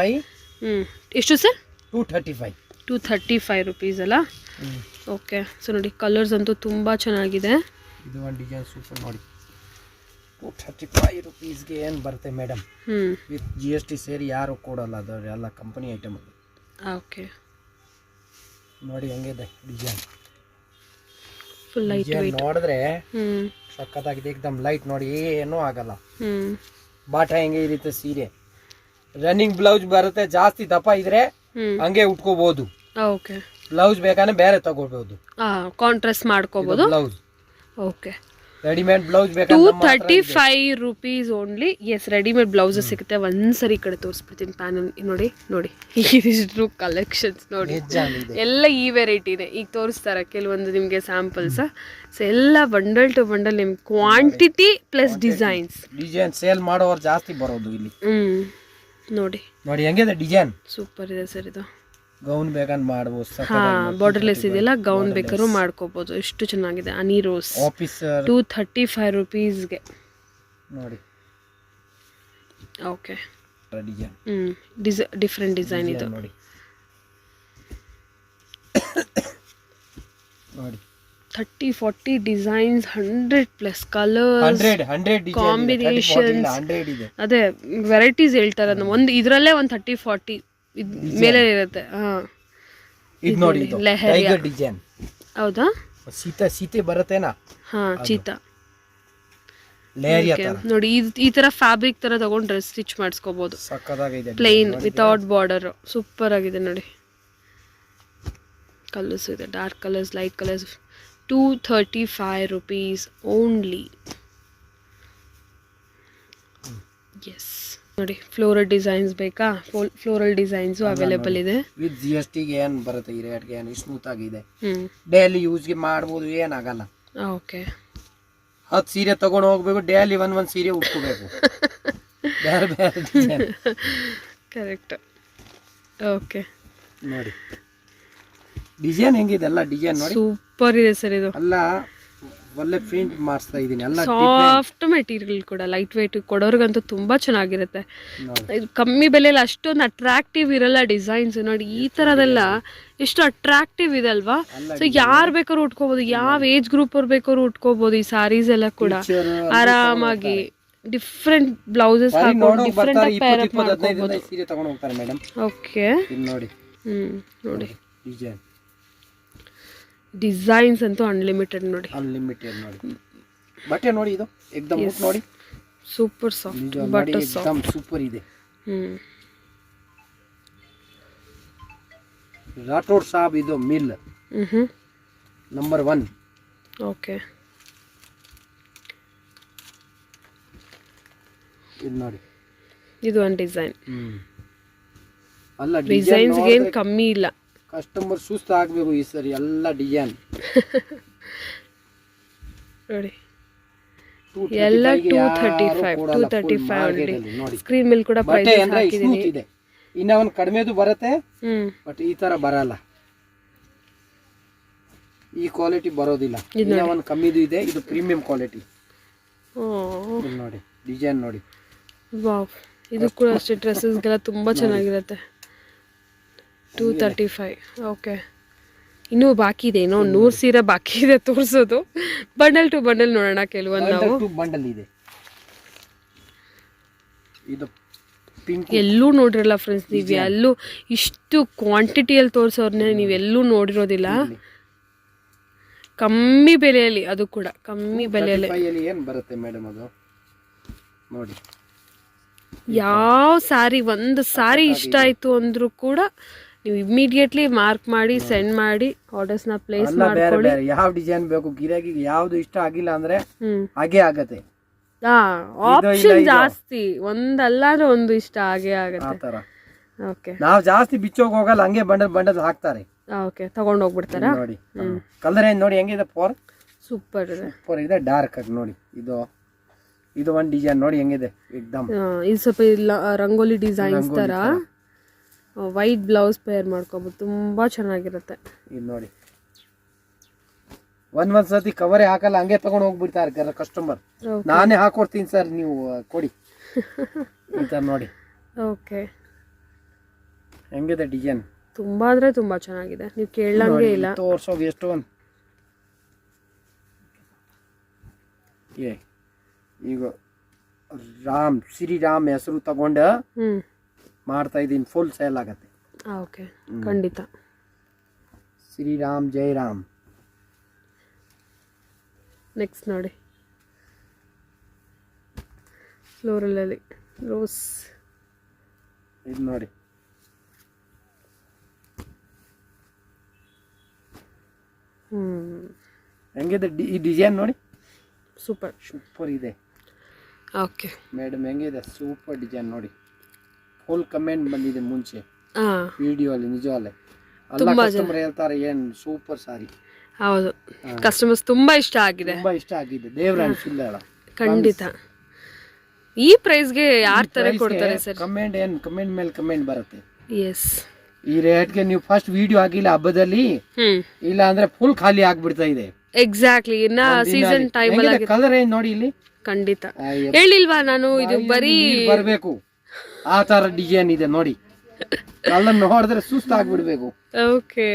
ಎಷ್ಟು ಸರ್? 235 ರೂಪೀಸ್ ಅಲ್ಲ? ಓಕೆ, ಸೊ ನೋಡಿ ಕಲರ್ಸ್ ಅಂತೂ ತುಂಬ ಚೆನ್ನಾಗಿದೆ. ಇದು ಒಂದು ಡಿಸೈನ್ ಸೂಪರ್ ನೋಡಿ. 235 ರೂಪೀಸ್ಗೆ ಏನು ಬರುತ್ತೆ ಮೇಡಮ್? ವಿತ್ GST ಸೇರಿ ಯಾರು ಕೊಡಲ್ಲ, ಅದು ಎಲ್ಲ ಕಂಪನಿ ಐಟಮ್ ಅದು. ಓಕೆ, ನೋಡಿ ಹೆಂಗಿದೆ ಡಿಸೈನ್. ಫುಲ್ ಲೈಟ್ ವೆಯ್ಟ್ ನೋಡಿದ್ರೆ ಸಕ್ಕತ್ತಾಗಿದೆ. ಏಕದಮ್ ಲೈಟ್ ನೋಡಿ, ಏನೂ ಆಗಲ್ಲ. ಬಾಟ ಹೆಂಗೆ ಇರುತ್ತೆ ಸೀರೆ. ರನ್ನಿಂಗ್ ಬ್ಲೌಸ್ ಬರುತ್ತೆ. ಜಾಸ್ತಿ ದಪ್ಪ ಇದ್ರೆ ಹಂಗೆ ಉಟ್ಕೋಬಹುದು. ಓಕೆ, ಬ್ಲೌಸ್ ಬೇಕಾದ್ರೆ ಬೇರೆ ತಗೋಬಹುದು, ಕಾಂಟ್ರಾಸ್ಟ್ ಮಾಡ್ಕೋಬಹುದು ಬ್ಲೌಸ್. ಓಕೆ, ರೆಡಿಮೇಡ್ ಬ್ಲೌಸ್ ಬೇಕಾ 235 rupees only. Yes, readymade blouses ಸಿಗುತ್ತೆ. ಒಂದ್ಸರಿ ಈ ಕಡೆ ತೋರಿಸ್ಬಿಡ್ತೀನಿ ಪ್ಯಾನಲ್ ನೋಡಿ ನೋಡಿ. ಇದಿಷ್ಟು ಕಲೆಕ್ಷನ್ಸ್ ನೋಡಿ, ಎಲ್ಲ ಈ ವೆರೈಟಿನೇ ಈಗ ತೋರಿಸ್ತಾರೆ ಕೆಲವೊಂದು ನಿಮಗೆ ಸ್ಯಾಂಪಲ್ಸ್. ಸೊ ಎಲ್ಲ ಬಂಡಲ್ ಟು ಬಂಡಲ್ ನಿಮ್ಗೆ quantity plus designs. Design sale ಮಾಡೋರು ಜಾಸ್ತಿ ಬರೋದು ಇಲ್ಲಿ. ನೋಡಿ ನೋಡಿ ಹೆಂಗಿದೆ ಡಿಸೈನ್, ಸೂಪರ್ ಇದೆ ಸರ್ ಇದು. ಗೌನ್ ಬೇಕಂತ ಮಾಡ್ಬೋದು. ಹಾ, ಬಾರ್ಡರ್ಲೆಸ್ ಇದೆಯಲ್ಲ, ಗೌನ್ ಬೇಕಾದ್ರೂ ಮಾಡ್ಕೋಬಹುದು. ಎಷ್ಟು ಚೆನ್ನಾಗಿದೆ. ಅನಿ ರೋಸ್ ಆಫೀಸರ್ 235 rupeesಗೆ ನೋಡಿ. ಓಕೆ, ಡಿಸೈನ್ ಡಿಫ್ರೆಂಟ್ ಡಿಸೈನ್ ಇದು ನೋಡಿ. ನೋಡಿ 30-40 ಡಿಸೈನ್ಸ್, 100+ ಕಲರ್ಸ್, 100 ಕಾಂಬಿನೇಷನ್ಸ್. 100 ಇದೆ. ಅದೇ ವೆರೈಟೀಸ್ ಹೇಳ್ತಾರೆ. ಒಂದು ಇದರಲ್ಲೇ ಒಂದು 30-40 ಮೇಲೆ ಇರುತ್ತೆ. ಇದು ನೋಡಿ, ಇದು ಟೈಗರ್ ಡಿಸೈನ್. ಹೌದಾ? ಸೀತೆ ಬರುತ್ತೇನಾ? ಹಾ, ಚೀತಾ ಲೇಯರ್ ತರ ನೋಡಿ. ಈ ತರ ಫ್ಯಾಬ್ರಿಕ್ ತರ ತಗೊಂಡ್ರೆ ಸ್ಟಿಚ್ ಮಾಡಿಸ್ಕೋಬಹುದು. ಸಕ್ಕತ್ತಾಗಿದೆ. ಪ್ಲೇನ್ ವಿತೌಟ್ ಬಾರ್ಡರ್, ಸೂಪರ್ ಆಗಿದೆ ನೋಡಿ. ಕಲರ್ಸ್ ಇದೆ, dark colours, light colours. 235 rupees only. Yes ನೋಡಿ, ಫ್ಲೋರಲ್ ಡಿಸೈನ್ಸ್ ಬೇಕಾ? ಫ್ಲೋರಲ್ ಡಿಸೈನ್ಸ್ ಅವೈಲೇಬಲ್ ಇದೆ. ವಿತ್ GST ಗೆ ಏನ್ ಬರುತ್ತೆ ಈ ರೇಟ್ಗೆ, ಏನು ಸ್ಮೂತ್ ಆಗಿದೆ. ಡೈಲಿ ಯೂಸ್ಗೆ ಮಾಡ್ಬೋದು, ಏನಾಗಲ್ಲ. ಓಕೆ, 10 ಸೀರೆ ತಗೊಂಡು ಹೋಗ್ಬೇಕು, ಡೈಲಿ ಒಂದ್ ಸೀರೆ ಉಟ್ಕೋಬೇಕು. ಬೇರೆ ಬೇರೆ ಡಿಸೈನ್. ಕರೆಕ್ಟ್. ಓಕೆ, ನೋಡಿ ಡಿಸೈನ್ ಹೆಂಗಿದೆ, ಎಲ್ಲ ಡಿಸೈನ್ ನೋಡಿ ಸೂಪರ್ ಇದೆ ಸರ್ ಇದು. ಅಲ್ಲ ಒಳ್ಳೆ ಪ್ರಿಂಟ್ ಮಾಡಿಸ್ತಾ ಇದೀನಿ. ಎಲ್ಲ ಸಾಫ್ಟ್ ಮೆಟೀರಿಯಲ್ ಕೂಡ, ಲೈಟ್ ವೇಟ್, ಕೊಡೋರ್ಗಂತೂ ತುಂಬಾ ಚೆನ್ನಾಗಿರುತ್ತೆ. ಇದು ಕಮ್ಮಿ ಬೆಲೆಯಲ್ಲಿ ಅಷ್ಟೊಂದು ಅಟ್ರಾಕ್ಟಿವ್ ಇರಲ್ಲ ಡಿಸೈನ್ಸ್. ನೋಡಿ ಈ ತರದೆಲ್ಲ ಎಷ್ಟು ಅಟ್ರಾಕ್ಟಿವ್ ಇದೆ ಅಲ್ವಾ? ಸೊ ಯಾರು ಬೇಕಾದ್ರೂ ಉಟ್ಕೋಬಹುದು, ಯಾವ ಏಜ್ ಗ್ರೂಪ್ ಅವ್ರು ಬೇಕಾದ್ರೂ ಉಟ್ಕೋಬಹುದು. ಈ ಸಾರೀಸ್ ಎಲ್ಲ ಕೂಡ ಆರಾಮಾಗಿ ಡಿಫ್ರೆಂಟ್ ಬ್ಲೌಸಸ್ ಹಾಕೊಂಡು ಡಿಫ್ರೆಂಟ್ ಆಗಿ ಪೇರ್ ಅಪ್ ಮಾಡ್ಕೋಬಹುದು. ಸೀರೆ ತಗೊಂಡು ಹೋಗ್ತಾರೆ ಮೇಡಮ್. ಓಕೆ, ನೋಡಿ ನೋಡಿ ಡಿಸೈನ್, ಡಿಸೈನ್ಸ್ ಅಂತೂ ಅನ್ಲಿಮಿಟೆಡ್ ನೋಡಿ. ಅನ್ಲಿಮಿಟೆಡ್ ನೋಡಿ. ಬಟ್ಟೆ ನೋಡಿ, ಇದು ಏಕದಮ್ ನೋಡಿ, ಸೂಪರ್ ಸಾಫ್ಟ್, ಬಟ್ಟೆ ಏಕದಮ್ ಸೂಪರ್ ಇದೆ. ರಾಠೋಡ್ ಸಾಬ್ ಇದು ಮಿಲ್ ನಂಬರ್ 1. ಓಕೆ, ಇದು ನೋಡಿ, ಇದು ಒಂದು ಡಿಸೈನ್. ಅಲ್ಲ ಡಿಸೈನ್ಸ್ ಏನು ಕಮ್ಮಿ ಇಲ್ಲ. ಕಸ್ಟಮರ್ ಸುಸ್ತು ಆಗ್ಬೇಕು ಈ ಸರಿ, ಎಲ್ಲ ಡಿಸೈನ್ ನೋಡಿ. ಎಲ್ಲ 235 ನೋಡಿ. ಸ್ಕ್ರೀನ್ ಮೇಲೆ ಕೂಡ ಪ್ರೈಸ್ ಹಾಕಿದೀನಿ. ಇದೆ ಇನ್ನ ಒಂದು ಕಡಿಮೆದು ಬರುತ್ತೆ, ಬಟ್ ಈ ತರ ಬರಲ್ಲ, ಈ ಕ್ವಾಲಿಟಿ ಬರೋದಿಲ್ಲ. ಇನ್ನ ಒಂದು ಕಮ್ಮಿದು ಇದೆ, ಇದು ಪ್ರೀಮಿಯಂ ಕ್ವಾಲಿಟಿ. ನೋಡಿ ಡಿಸೈನ್ ನೋಡಿ. ವಾವ್, ಇದು ಕೂಡ ಅಷ್ಟೇ. ಡ್ರೆಸ್ಸಸ್ಗೆಲ್ಲ ತುಂಬಾ ಚೆನ್ನಾಗಿರುತ್ತೆ. 235. ಓಕೆ, ಇನ್ನೂ ಬಾಕಿ ಇದೆ, ಇನ್ನೂ 100 ಸೀರೆ ಬಾಕಿ ಇದೆ ತೋರಿಸೋದು. ಬಂಡಲ್ ಟು ಬಂಡಲ್ ನೋಡೋಣ ಕೆಲವೊಂದು. ನಾವು ಬಂಡಲ್ ಇದೆ. ಇದು ಪಿಂಕ್ ಎಲ್ಲೂ ನೋಡಿರಲ್ಲ ಫ್ರೆಂಡ್ಸ್, ನೀವು ಎಲ್ಲೂ ಇಷ್ಟು ಕ್ವಾಂಟಿಟಿಯಲ್ಲಿ ತೋರಿಸೋರ್ನ ನೀವೆಲ್ಲೂ ನೋಡಿರೋದಿಲ್ಲ. ಕಮ್ಮಿ ಬೆಲೆಯಲ್ಲಿ, ಅದು ಕೂಡ ಕಮ್ಮಿ ಬೆಲೆಯಲ್ಲಿ. ಏನು ಬರುತ್ತೆ ಮೇಡಮ್ ಅದು ನೋಡಿ. ಯಾವ ಸಾರಿ, ಒಂದು ಸಾರಿ ಇಷ್ಟ ಆಯ್ತು ಅಂದ್ರೂ ಕೂಡ ನೀವು ಇಮಿಡಿಯೇಟ್ಲಿ ಮಾರ್ಕ್ ಮಾಡಿ ಸೆಂಡ್ ಮಾಡಿ ಆರ್ಡರ್ಸ್ನ ಪ್ಲೇಸ್ ಮಾಡ್ಕೊಳ್ಳಿ. ಯಾವ ಡಿಸೈನ್ ಬೇಕು ಗಿರಾಕಿಗೆ, ಯಾವ್ದು ಇಷ್ಟ ಆಗಿಲ್ಲ ಅಂದ್ರೆ ಹಾಗೆ ಆಗತ್ತೆ. ಆಪ್ಷನ್ ಜಾಸ್ತಿ, ಒಂದಲ್ಲ ಅಂದ್ರೆ ಒಂದು ಇಷ್ಟ ಆಗೇ ಆಗತ್ತೆ. ಓಕೆ, ನಾವು ಜಾಸ್ತಿ ಬಿಚ್ಚೋಗ್ ಹೋಗಲ್ಲ, ಹಂಗೆ ಬಂಡಲ್ ಬಂಡಲ್ ಹಾಕ್ತಾರೆ. ಓಕೆ, ತಗೊಂಡ್ ಹೋಗ್ಬಿಡ್ತಾರಾ? ನೋಡಿ ಕಲರ್ ಏನ್ ನೋಡಿ ಹೆಂಗಿದೆ, ಸೂಪರ್ ಇದೆ. ಸೂಪರ್ ಇದೆ, ಡಾರ್ಕ್ ಆಗಿ ನೋಡಿ. ಇದು ಒಂದು ಡಿಸೈನ್ ನೋಡಿ ಹೆಂಗಿದೆ, ಏಕದಮ್. ಇದು ಸ್ವಲ್ಪ ರಂಗೋಲಿ ಡಿಸೈನ್ಸ್ ತರ ವೈಟ್ ಬ್ಲೌಸ್ ಪೇರ್ ಮಾಡ್ಕೋಬಹುದು, ತುಂಬಾ ಚೆನ್ನಾಗಿರುತ್ತೆ. ಇದು ನೋಡಿ, ಒಂದ್ ಸತಿ ಕವರೇ ಹಾಕಲ್ಲ, ಹಂಗೆ ತಗೊಂಡ್ ಹೋಗ್ಬಿಡ್ತಾರೆ ಕಸ್ಟಮರ್. ನಾನೇ ಹಾಕೊಡ್ತೀನಿ ಸರ್, ನೀವು ಕೊಡಿ ಅಂತ ನೋಡಿ. ಓಕೆ, ಹೆಂಗಿದೆ ಡಿಸೈನ್? ತುಂಬಾ ಅಂದ್ರೆ ತುಂಬಾ ಚೆನ್ನಾಗಿದೆ, ನೀವು ಕೇಳಂಗೆ ಇಲ್ಲ. ತೋರ್ಸೋದು ಎಷ್ಟು ಈಗ ಶ್ರೀರಾಮ್ ಹೆಸರು ತಗೊಂಡ ಮಾಡ್ತಾ ಇದೀನಿ, ಫುಲ್ ಸೇಲ್ ಆಗತ್ತೆ. ಓಕೆ, ಖಂಡಿತ. ಶ್ರೀರಾಮ್ ಜೈರಾಮ್. ನೆಕ್ಸ್ಟ್ ನೋಡಿ, ಫ್ಲೋರಲಲ್ಲಿ ರೋಸ್. ಇದು ನೋಡಿ, ಹೆಂಗಿದೆ ಈ ಡಿಸೈನ್ ನೋಡಿ, ಸೂಪರ್ ಸೂಪರ್ ಇದೆ. ಓಕೆ ಮೇಡಮ್ ಹೆಂಗಿದೆ, ಸೂಪರ್ ಡಿಸೈನ್ ನೋಡಿ. ಫುಲ್ ಕಮೆಂಟ್ ಬಂದಿದೆ ಮುಂಚೆ ಹಾಂ ವಿಡಿಯೋ ಅಲ್ಲಿ. ನಿಜವಲ್ಲೇ ಎಲ್ಲ ಕಸ್ಟಮರ್ ಹೇಳ್ತಾರೆ ಏನ್ ಸೂಪರ್ ಸಾರಿ. ಹೌದು, ಕಸ್ಟಮರ್ಸ್ ತುಂಬಾ ಇಷ್ಟ ಆಗಿದೆ, ತುಂಬಾ ಇಷ್ಟ ಆಗಿದೆ. ದೇವರಾಣಿ ಸುಂದರ ಖಂಡಿತ. ಈ ಪ್ರೈಸ್ಗೆ ಯಾರು ತರ ಕೊಡ್ತಾರೆ ಸರ್? ಕಮೆಂಟ್ ಮೇಲೆ ಕಮೆಂಟ್ ಬರುತ್ತೆ. ಎಸ್, ಈ ರೇಟ್ಗೆ ನೀವು ಫಸ್ಟ್ ವಿಡಿಯೋ ಆಗಿಲ್ಲ ಹಬ್ಬದಲ್ಲಿ, ಇಲ್ಲ ಅಂದ್ರೆ ಫುಲ್ ಖಾಲಿ ಆಗ್ಬಿಡ್ತಾ ಇದೆ. ಎಕ್ಸಾಕ್ಟ್ಲಿ, ಇನ್ನ ಸೀಸನ್ ಟೈಮ್ ಅಲ್ಲಿ ಕಲರ್ ಏನ್ ನೋಡಿ ಇಲ್ಲಿ. ಖಂಡಿತ ಹೇಳಿಲ್ವಾ ನಾನು, ಇದು ಬರೀ ಬರ್ಬೇಕು ಆ ತರ ಡಿಸೈನ್ ಇದೆ ನೋಡಿ. ಕಲರ್ ನೋಡಿದ್ರೆ ಸುಸ್ತು ಆಗ್ಬಿಡ್ಬೇಕು. ಓಕೆ,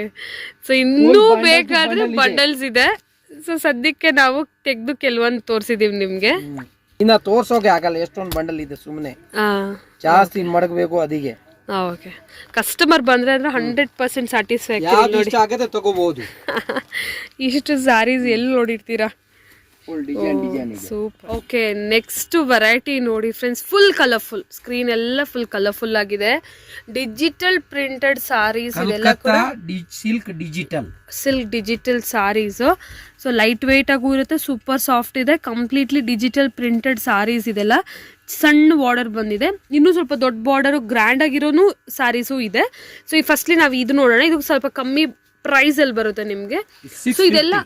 ಸೊ ಇನ್ನೂ ಬೇಕಾದ್ರೆ ಬಂಡಲ್ಸ್ ಇದೆ. ಸೊ ಸದ್ಯಕ್ಕೆ ನಾವು ತೆಗೆದು ಕೆಲವೊಂದು ತೋರಿಸಿದೀವಿ ನಿಮ್ಗೆ. ಇನ್ನ ತೋರ್ಸೋಕೆ ಆಗಲ್ಲ, ಎಷ್ಟೊಂದು ಬಂಡಲ್ ಇದೆ. ಸುಮ್ಮನೆ ಜಾಸ್ತಿ ಮಡಗಬೇಕು ಅದಿಗೆ. ಓಕೆ, ಕಸ್ಟಮರ್ ಬಂದ್ರೆ ಅಂದ್ರೆ 100% ಸ್ಯಾಟಿಸ್ಫ್ಯಾಕ್ಟರಿ. ಯಾವ್ದು ಇಷ್ಟ ಆಗತ್ತೆ ತಗೋಬಹುದು. ಇಷ್ಟು ಸಾರೀಸ್ ಎಲ್ಲಿ ನೋಡಿರ್ತೀರಾ? ಫುಲ್ ಡಿಸೈನ್ ಇದೆ. ಸೂಪರ್. ಓಕೆ, ನೆಕ್ಸ್ಟ್ ವೆರೈಟಿ ನೋಡಿ ಫ್ರೆಂಡ್ಸ್, ಫುಲ್ ಕಲರ್ಫುಲ್. ಸ್ಕ್ರೀನ್ ಎಲ್ಲ ಫುಲ್ ಕಲರ್ಫುಲ್ ಆಗಿದೆ. ಡಿಜಿಟಲ್ ಪ್ರಿಂಟೆಡ್ ಸಾರೀಸ್ ಇದೆಲ್ಲ ಕೂಡ. Silk digital sarees. So light weight ಆಗೂ ಇರುತ್ತೆ, ಸೂಪರ್ ಸಾಫ್ಟ್ ಇದೆ. ಕಂಪ್ಲೀಟ್ಲಿ ಡಿಜಿಟಲ್ ಪ್ರಿಂಟೆಡ್ ಸಾರೀಸ್ ಇದೆಲ್ಲ. ಸಣ್ಣ ಬಾರ್ಡರ್ ಬಂದಿದೆ, ಇನ್ನೂ ಸ್ವಲ್ಪ ದೊಡ್ಡ ಬಾರ್ಡರು ಗ್ರ್ಯಾಂಡ್ ಆಗಿರೋನು ಸಾರೀಸು ಇದೆ. ಸೊ ಈ ಫಸ್ಟ್ಲಿ ನಾವು ಇದು ನೋಡೋಣ. ಇದು ಸ್ವಲ್ಪ ಕಮ್ಮಿ ಪ್ರೈಸ್ ಅಲ್ಲಿ ಬರುತ್ತೆ ನಿಮ್ಗೆ. ಸೊ ಇದೆಲ್ಲ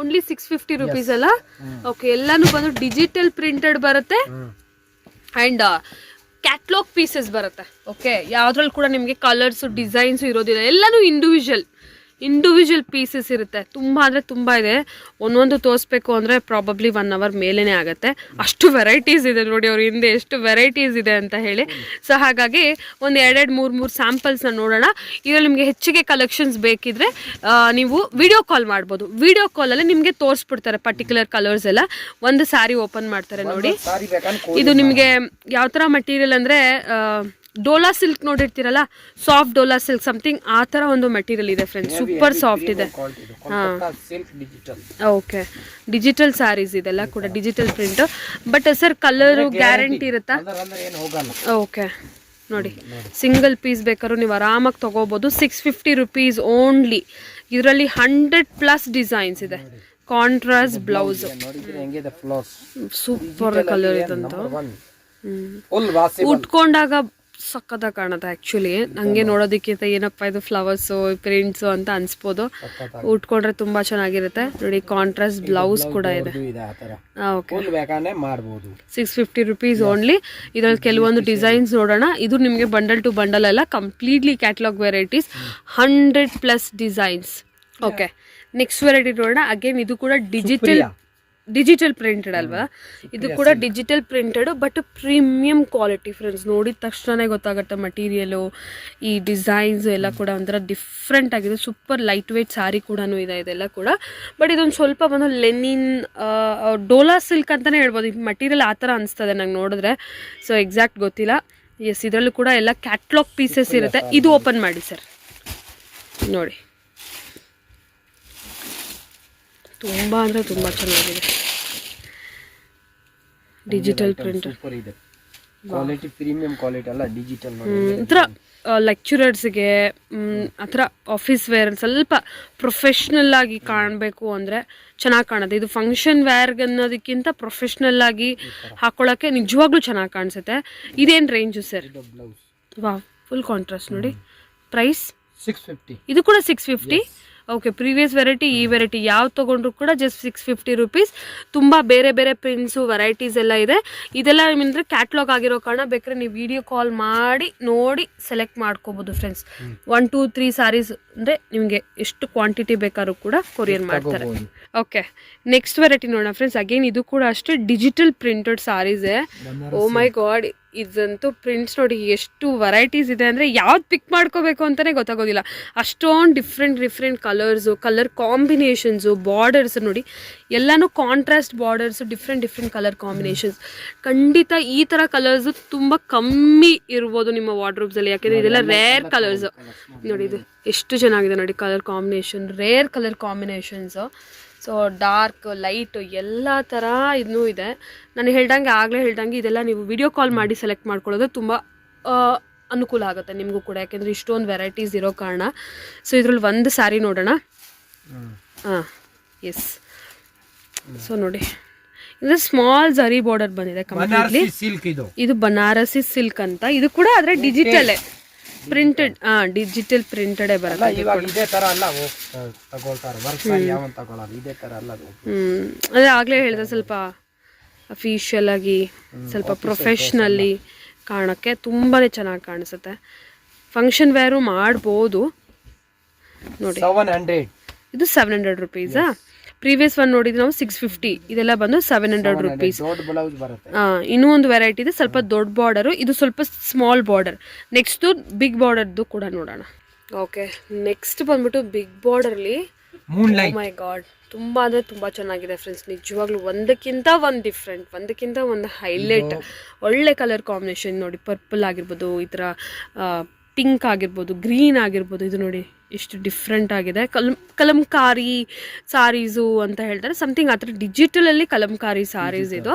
ಓನ್ಲಿ 650 ರುಪೀಸ್ ಅಲ್ಲ. ಓಕೆ, ಎಲ್ಲಾನು ಬಂದು ಡಿಜಿಟಲ್ ಪ್ರಿಂಟೆಡ್ ಬರುತ್ತೆ ಅಂಡ್ ಕ್ಯಾಟ್ಲಾಗ್ ಪೀಸಸ್ ಬರುತ್ತೆ. ಓಕೆ, ಯಾವ್ದ್ರಲ್ಲಿ ಕೂಡ ನಿಮಗೆ ಕಲರ್ಸ್ ಡಿಸೈನ್ಸ್ ಇರೋದಿಲ್ಲ, ಎಲ್ಲಾನು ಇಂಡಿವಿಜುವಲ್ ಪೀಸಸ್ ಇರುತ್ತೆ. ತುಂಬ ಅಂದರೆ ತುಂಬ ಇದೆ. ಒಂದೊಂದು ತೋರಿಸ್ಬೇಕು ಅಂದರೆ ಪ್ರಾಬಬ್ಲಿ 1 hour ಮೇಲೇ ಆಗುತ್ತೆ. ಅಷ್ಟು ವೆರೈಟೀಸ್ ಇದೆ ನೋಡಿ ಅವ್ರ ಹಿಂದೆ, ಎಷ್ಟು ವೆರೈಟೀಸ್ ಇದೆ ಅಂತ ಹೇಳಿ. ಸೊ ಹಾಗಾಗಿ ಒಂದು 2-3 ಸ್ಯಾಂಪಲ್ಸ್ನ ನೋಡೋಣ. ಇದರಲ್ಲಿ ನಿಮಗೆ ಹೆಚ್ಚಿಗೆ ಕಲೆಕ್ಷನ್ಸ್ ಬೇಕಿದ್ರೆ ನೀವು ವಿಡಿಯೋ ಕಾಲ್ ಮಾಡ್ಬೋದು. ವಿಡಿಯೋ ಕಾಲಲ್ಲಿ ನಿಮಗೆ ತೋರಿಸ್ಬಿಡ್ತಾರೆ ಪರ್ಟಿಕ್ಯುಲರ್ ಕಲರ್ಸ್ ಎಲ್ಲ. ಒಂದು ಸ್ಯಾರಿ ಓಪನ್ ಮಾಡ್ತಾರೆ ನೋಡಿ. ಇದು ನಿಮಗೆ ಯಾವ ಥರ ಮಟೀರಿಯಲ್ ಅಂದರೆ ಡೋಲಾ ಸಿಲ್ಕ್ ನೋಡಿರ್ತೀರಲ್ಲ, ಸಾಫ್ಟ್ ಡೋಲಾ ಸಿಲ್ಕ್ ಸಮಥಿಂಗ್ ಆ ಥರ ಒಂದು ಮೆಟೀರಿಯಲ್ ಇದೆ ಫ್ರೆಂಡ್ಸ್. ಸೂಪರ್ ಸಾಫ್ಟ್ ಇದೆ. ಓಕೆ, ಡಿಜಿಟಲ್ ಸ್ಯಾರೀಸ್ ಇದೆಲ್ಲ ಕೂಡ digital print. But sir colour guarantee ಇರುತ್ತಾ? ಓಕೆ ನೋಡಿ, ಸಿಂಗಲ್ ಪೀಸ್ ಬೇಕಾದ್ರೂ ನೀವು ಆರಾಮಾಗಿ ತಗೋಬೋದು. 650 ರುಪೀಸ್ ಓನ್ಲಿ. ಇದರಲ್ಲಿ 100+ ಡಿಸೈನ್ಸ್ ಇದೆ. ಕಾಂಟ್ರಾಸ್ಟ್ ಬ್ಲೌಸ್, ಸೂಪರ್ ಕಲರ್ ಇದಂತ. ಉಟ್ಕೊಂಡಾಗ ಸಕ್ಕತ್ತಾಗಿ ಕಾಣುತ್ತೆ. ಆ್ಯಕ್ಚುಲಿ ಹಂಗೆ ನೋಡೋದಕ್ಕಿಂತ ಏನಪ್ಪ ಇದು ಫ್ಲವರ್ಸು ಪ್ರಿಂಟ್ಸು ಅಂತ ಅನ್ಸ್ಬೋದು. ಉಟ್ಕೊಂಡ್ರೆ ತುಂಬ ಚೆನ್ನಾಗಿರುತ್ತೆ ನೋಡಿ. ಕಾಂಟ್ರಾಸ್ಟ್ ಬ್ಲೌಸ್ ಕೂಡ ಇದೆ. Okay, 650 rupees only. ಇದರಲ್ಲಿ ಕೆಲವೊಂದು ಡಿಸೈನ್ಸ್ ನೋಡೋಣ. ಇದು ನಿಮಗೆ ಬಂಡಲ್ ಟು ಬಂಡಲ್ ಎಲ್ಲ completely catalogue varieties, 100+ designs. Okay, next variety ನೋಡೋಣ. ಅಗೇನ್ ಇದು ಕೂಡ ಡಿಜಿಟಲ್ ಪ್ರಿಂಟೆಡ್ ಅಲ್ವಾ? ಇದು ಕೂಡ digital printed but premium quality friends. ನೋಡಿದ ತಕ್ಷಣ ಗೊತ್ತಾಗುತ್ತೆ ಮಟೀರಿಯಲು, ಈ ಡಿಸೈನ್ಸ್ ಎಲ್ಲ ಕೂಡ ಒಂಥರ ಡಿಫ್ರೆಂಟ್ ಆಗಿದೆ. ಸೂಪರ್ ಲೈಟ್ ವೇಟ್ ಸ್ಯಾರಿ ಕೂಡ ಇದೆ ಇದೆಲ್ಲ ಕೂಡ. ಬಟ್ ಇದೊಂದು ಸ್ವಲ್ಪ ಬಂದು ಲೆನಿನ್ ಡೋಲಾ ಸಿಲ್ಕ್ ಅಂತಲೇ ಹೇಳ್ಬೋದು. ಈ ಮಟೀರಿಯಲ್ ಆ ಥರ ಅನಿಸ್ತದೆ ನಂಗೆ ನೋಡಿದ್ರೆ. ಸೊ ಎಕ್ಸಾಕ್ಟ್ ಗೊತ್ತಿಲ್ಲ. ಎಸ್, ಇದರಲ್ಲೂ ಕೂಡ ಎಲ್ಲ ಕ್ಯಾಟ್ಲಾಗ್ ಪೀಸಸ್ ಇರುತ್ತೆ. ಇದು ಓಪನ್ ಮಾಡಿ ಸರ್ ನೋಡಿ. ತುಂಬ ಅಂದರೆ ತುಂಬ ಚೆನ್ನಾಗಿದೆ. Digital print quality, premium quality ಅಲ್ಲ, ಡಿಜಿಟಲ್. ಒಂಥರ ಲೆಕ್ಚರರ್ಸ್ಗೆ ಆ ಥರ ಆಫೀಸ್ ವೇರ್ ಸ್ವಲ್ಪ ಪ್ರೊಫೆಷ್ನಲ್ ಆಗಿ ಕಾಣಬೇಕು ಅಂದರೆ ಚೆನ್ನಾಗಿ ಕಾಣುತ್ತೆ. ಇದು ಫಂಕ್ಷನ್ ವೇರ್ಗೆ ಅನ್ನೋದಕ್ಕಿಂತ ಪ್ರೊಫೆಷ್ನಲ್ ಆಗಿ ಹಾಕೊಳ್ಳೋಕ್ಕೆ ನಿಜವಾಗ್ಲೂ ಚೆನ್ನಾಗಿ ಕಾಣಿಸುತ್ತೆ. ಇದೇನು ರೇಂಜು ಸರ್? ವಾ, ಫುಲ್ ಕಾಂಟ್ರಾಸ್ಟ್ ನೋಡಿ. ಪ್ರೈಸ್ 650. ಇದು ಕೂಡ 650. ಓಕೆ, ಪ್ರೀವಿಯಸ್ ವೆರೈಟಿ ಈ ವೆರೈಟಿ ಯಾವ್ದು ತೊಗೊಂಡ್ರು ಕೂಡ ಜಸ್ಟ್ 650 ರುಪೀಸ್. ತುಂಬ ಬೇರೆ ಬೇರೆ ಪ್ರಿಂಟ್ಸು ವೆರೈಟೀಸ್ ಎಲ್ಲ ಇದೆ. ಇದೆಲ್ಲ ನಿಮ್ಮಂದ್ರೆ ಕ್ಯಾಟ್ಲಾಗ್ ಆಗಿರೋ ಕಾರಣ ಬೇಕಾದ್ರೆ ನೀವು ವಿಡಿಯೋ ಕಾಲ್ ಮಾಡಿ ನೋಡಿ ಸೆಲೆಕ್ಟ್ ಮಾಡ್ಕೋಬೋದು ಫ್ರೆಂಡ್ಸ್. 1, 2, 3 ಸ್ಯಾರೀಸ್ ಅಂದರೆ ನಿಮಗೆ ಎಷ್ಟು ಕ್ವಾಂಟಿಟಿ ಬೇಕಾದ್ರೂ ಕೂಡ ಕೊರಿಯರ್ ಮಾಡ್ತಾರೆ. ಓಕೆ, ನೆಕ್ಸ್ಟ್ ವೆರೈಟಿ ನೋಡೋಣ ಫ್ರೆಂಡ್ಸ್. ಅಗೇನ್ ಇದು ಕೂಡ ಅಷ್ಟೇ ಡಿಜಿಟಲ್ ಪ್ರಿಂಟೆಡ್ ಸ್ಯಾರೀಸೇ. ಓ ಮೈ ಗಾಡ್, ಇದಂತೂ ಪ್ರಿಂಟ್ಸ್ ನೋಡಿ ಎಷ್ಟು ವೆರೈಟೀಸ್ ಇದೆ ಅಂದರೆ ಯಾವ್ದು ಪಿಕ್ ಮಾಡ್ಕೋಬೇಕು ಅಂತಲೇ ಗೊತ್ತಾಗೋದಿಲ್ಲ. ಅಷ್ಟೊಂದು different colours, colour combinations, borders ನೋಡಿ ಎಲ್ಲನೂ contrast borders, different colour combinations. ಖಂಡಿತ ಈ ಥರ ಕಲರ್ಸು ತುಂಬ ಕಮ್ಮಿ ಇರ್ಬೋದು ನಿಮ್ಮ ವಾರ್ಡ್ರೋಬ್ಸಲ್ಲಿ, ಯಾಕೆಂದರೆ ಇದೆಲ್ಲ ರೇರ್ ಕಲರ್ಸು ನೋಡಿ. ಇದು ಎಷ್ಟು ಚೆನ್ನಾಗಿದೆ ನೋಡಿ colour combination, rare colour combinations. So dark light ಎಲ್ಲ ಥರ ಇನ್ನೂ ಇದೆ. ನಾನು ಆಗಲೇ ಹೇಳ್ದಂಗೆ ಇದೆಲ್ಲ ನೀವು ವಿಡಿಯೋ ಕಾಲ್ ಮಾಡಿ ಸೆಲೆಕ್ಟ್ ಮಾಡ್ಕೊಳ್ಳೋದು ತುಂಬ ಅನುಕೂಲ ಆಗುತ್ತೆ ನಿಮಗೂ ಕೂಡ, ಯಾಕೆಂದರೆ ಇಷ್ಟೊಂದು ವೆರೈಟೀಸ್ ಇರೋ ಕಾರಣ. ಸೊ ಇದರಲ್ಲಿ ಒಂದು ಸ್ಯಾರಿ ನೋಡೋಣ. ಹಾಂ, ಎಸ್. ಸೊ ನೋಡಿ, ಇದು ಸ್ಮಾಲ್ ಜರಿ ಬಾರ್ಡರ್ ಬಂದಿದೆ ಕಂಪ್ಲೀಟ್ಲಿ. ಬನಾರಸಿ ಸಿಲ್ಕ್ ಇದು. ಇದು ಬನಾರಸಿ ಸಿಲ್ಕ್ ಅಂತ. ಇದು ಕೂಡ ಆದ್ರೆ ಡಿಜಿಟಲ್ ಪ್ರಿಂಟೆಡ್, ಡಿಜಿಟಲ್ ಪ್ರಿಂಟೆಡ್ ಅಲ್ಲ ಬರುತ್ತೆ. ಇವಾಗ ಇದೇ ತರ ಅಲ್ಲ ತಗೊಳ್ತಾರೆ ವರ್ಕ್ ಸಾರಿ ಯಾವನ್ ತಗೊಳ್ಳೋದು ಇದೇ ತರ ಅಲ್ಲ ಅದು. ಅದೇ ಆಗ್ಲೇ ಹೇಳಿದೆ, ಸ್ವಲ್ಪ ಅಫಿಷಿಯಲ್ ಆಗಿ ಸ್ವಲ್ಪ ಪ್ರೊಫೆಷ್ನಲ್ಲಿ ಕಾಣಕ್ಕೆ ತುಂಬಾನೇ ಚೆನ್ನಾಗಿ ಕಾಣಿಸುತ್ತೆ. ಫಂಕ್ಷನ್ ವೇರು ಮಾಡ್ಬೋದು ನೋಡಿ. 700. ಇದು 700 ರುಪೀಸಾ? ಪ್ರೀವಿಯಸ್ ಒನ್ ನೋಡಿದ್ರೆ ನಾವು 650, ಇದೆಲ್ಲ ಬಂದು 700 ರುಪೀಸ್. ದೊಡ್ಡ ಬ್ಲೌಸ್ ಬರುತ್ತೆ. ಇನ್ನೂ ಒಂದು ವೆರೈಟಿ ಇದೆ, ಸ್ವಲ್ಪ ದೊಡ್ಡ ಬಾರ್ಡರು, ಇದು ಸ್ವಲ್ಪ ಸ್ಮಾಲ್ ಬಾರ್ಡರ್. ನೆಕ್ಸ್ಟ್ ಬಿಗ್ ಬಾರ್ಡರ್ದು ಕೂಡ ನೋಡೋಣ. ಓಕೆ, ನೆಕ್ಸ್ಟ್ ಬಂದ್ಬಿಟ್ಟು ಬಿಗ್ ಬಾರ್ಡರ್ಲಿ ಮೂನ್ಲೈಟ್. ಮೈ ಗಾಡ್, ತುಂಬಾ ಅಂದ್ರೆ ತುಂಬಾ ಚೆನ್ನಾಗಿದೆ ಫ್ರೆಂಡ್ಸ್. ನಿಜವಾಗ್ಲೂ ಒಂದಕ್ಕಿಂತ ಒಂದು ಡಿಫ್ರೆಂಟ್, ಒಂದಕ್ಕಿಂತ ಒಂದು ಹೈಲೈಟ್. ಒಳ್ಳೆ ಕಲರ್ ಕಾಂಬಿನೇಷನ್ ನೋಡಿ. ಪರ್ಪಲ್ ಆಗಿರ್ಬೋದು, ಈ ಥರ ಪಿಂಕ್ ಆಗಿರ್ಬೋದು, ಗ್ರೀನ್ ಆಗಿರ್ಬೋದು. ಇದು ನೋಡಿ ಎಷ್ಟು ಡಿಫ್ರೆಂಟ್ ಆಗಿದೆ. ಕಲಂಕಾರಿ ಸಾರೀಸು ಅಂತ ಹೇಳ್ತಾರೆ, ಸಮಥಿಂಗ್ ಆ ಥರ ಡಿಜಿಟಲಲ್ಲಿ ಕಲಂಕಾರಿ ಸಾರೀಸ್ ಇದು.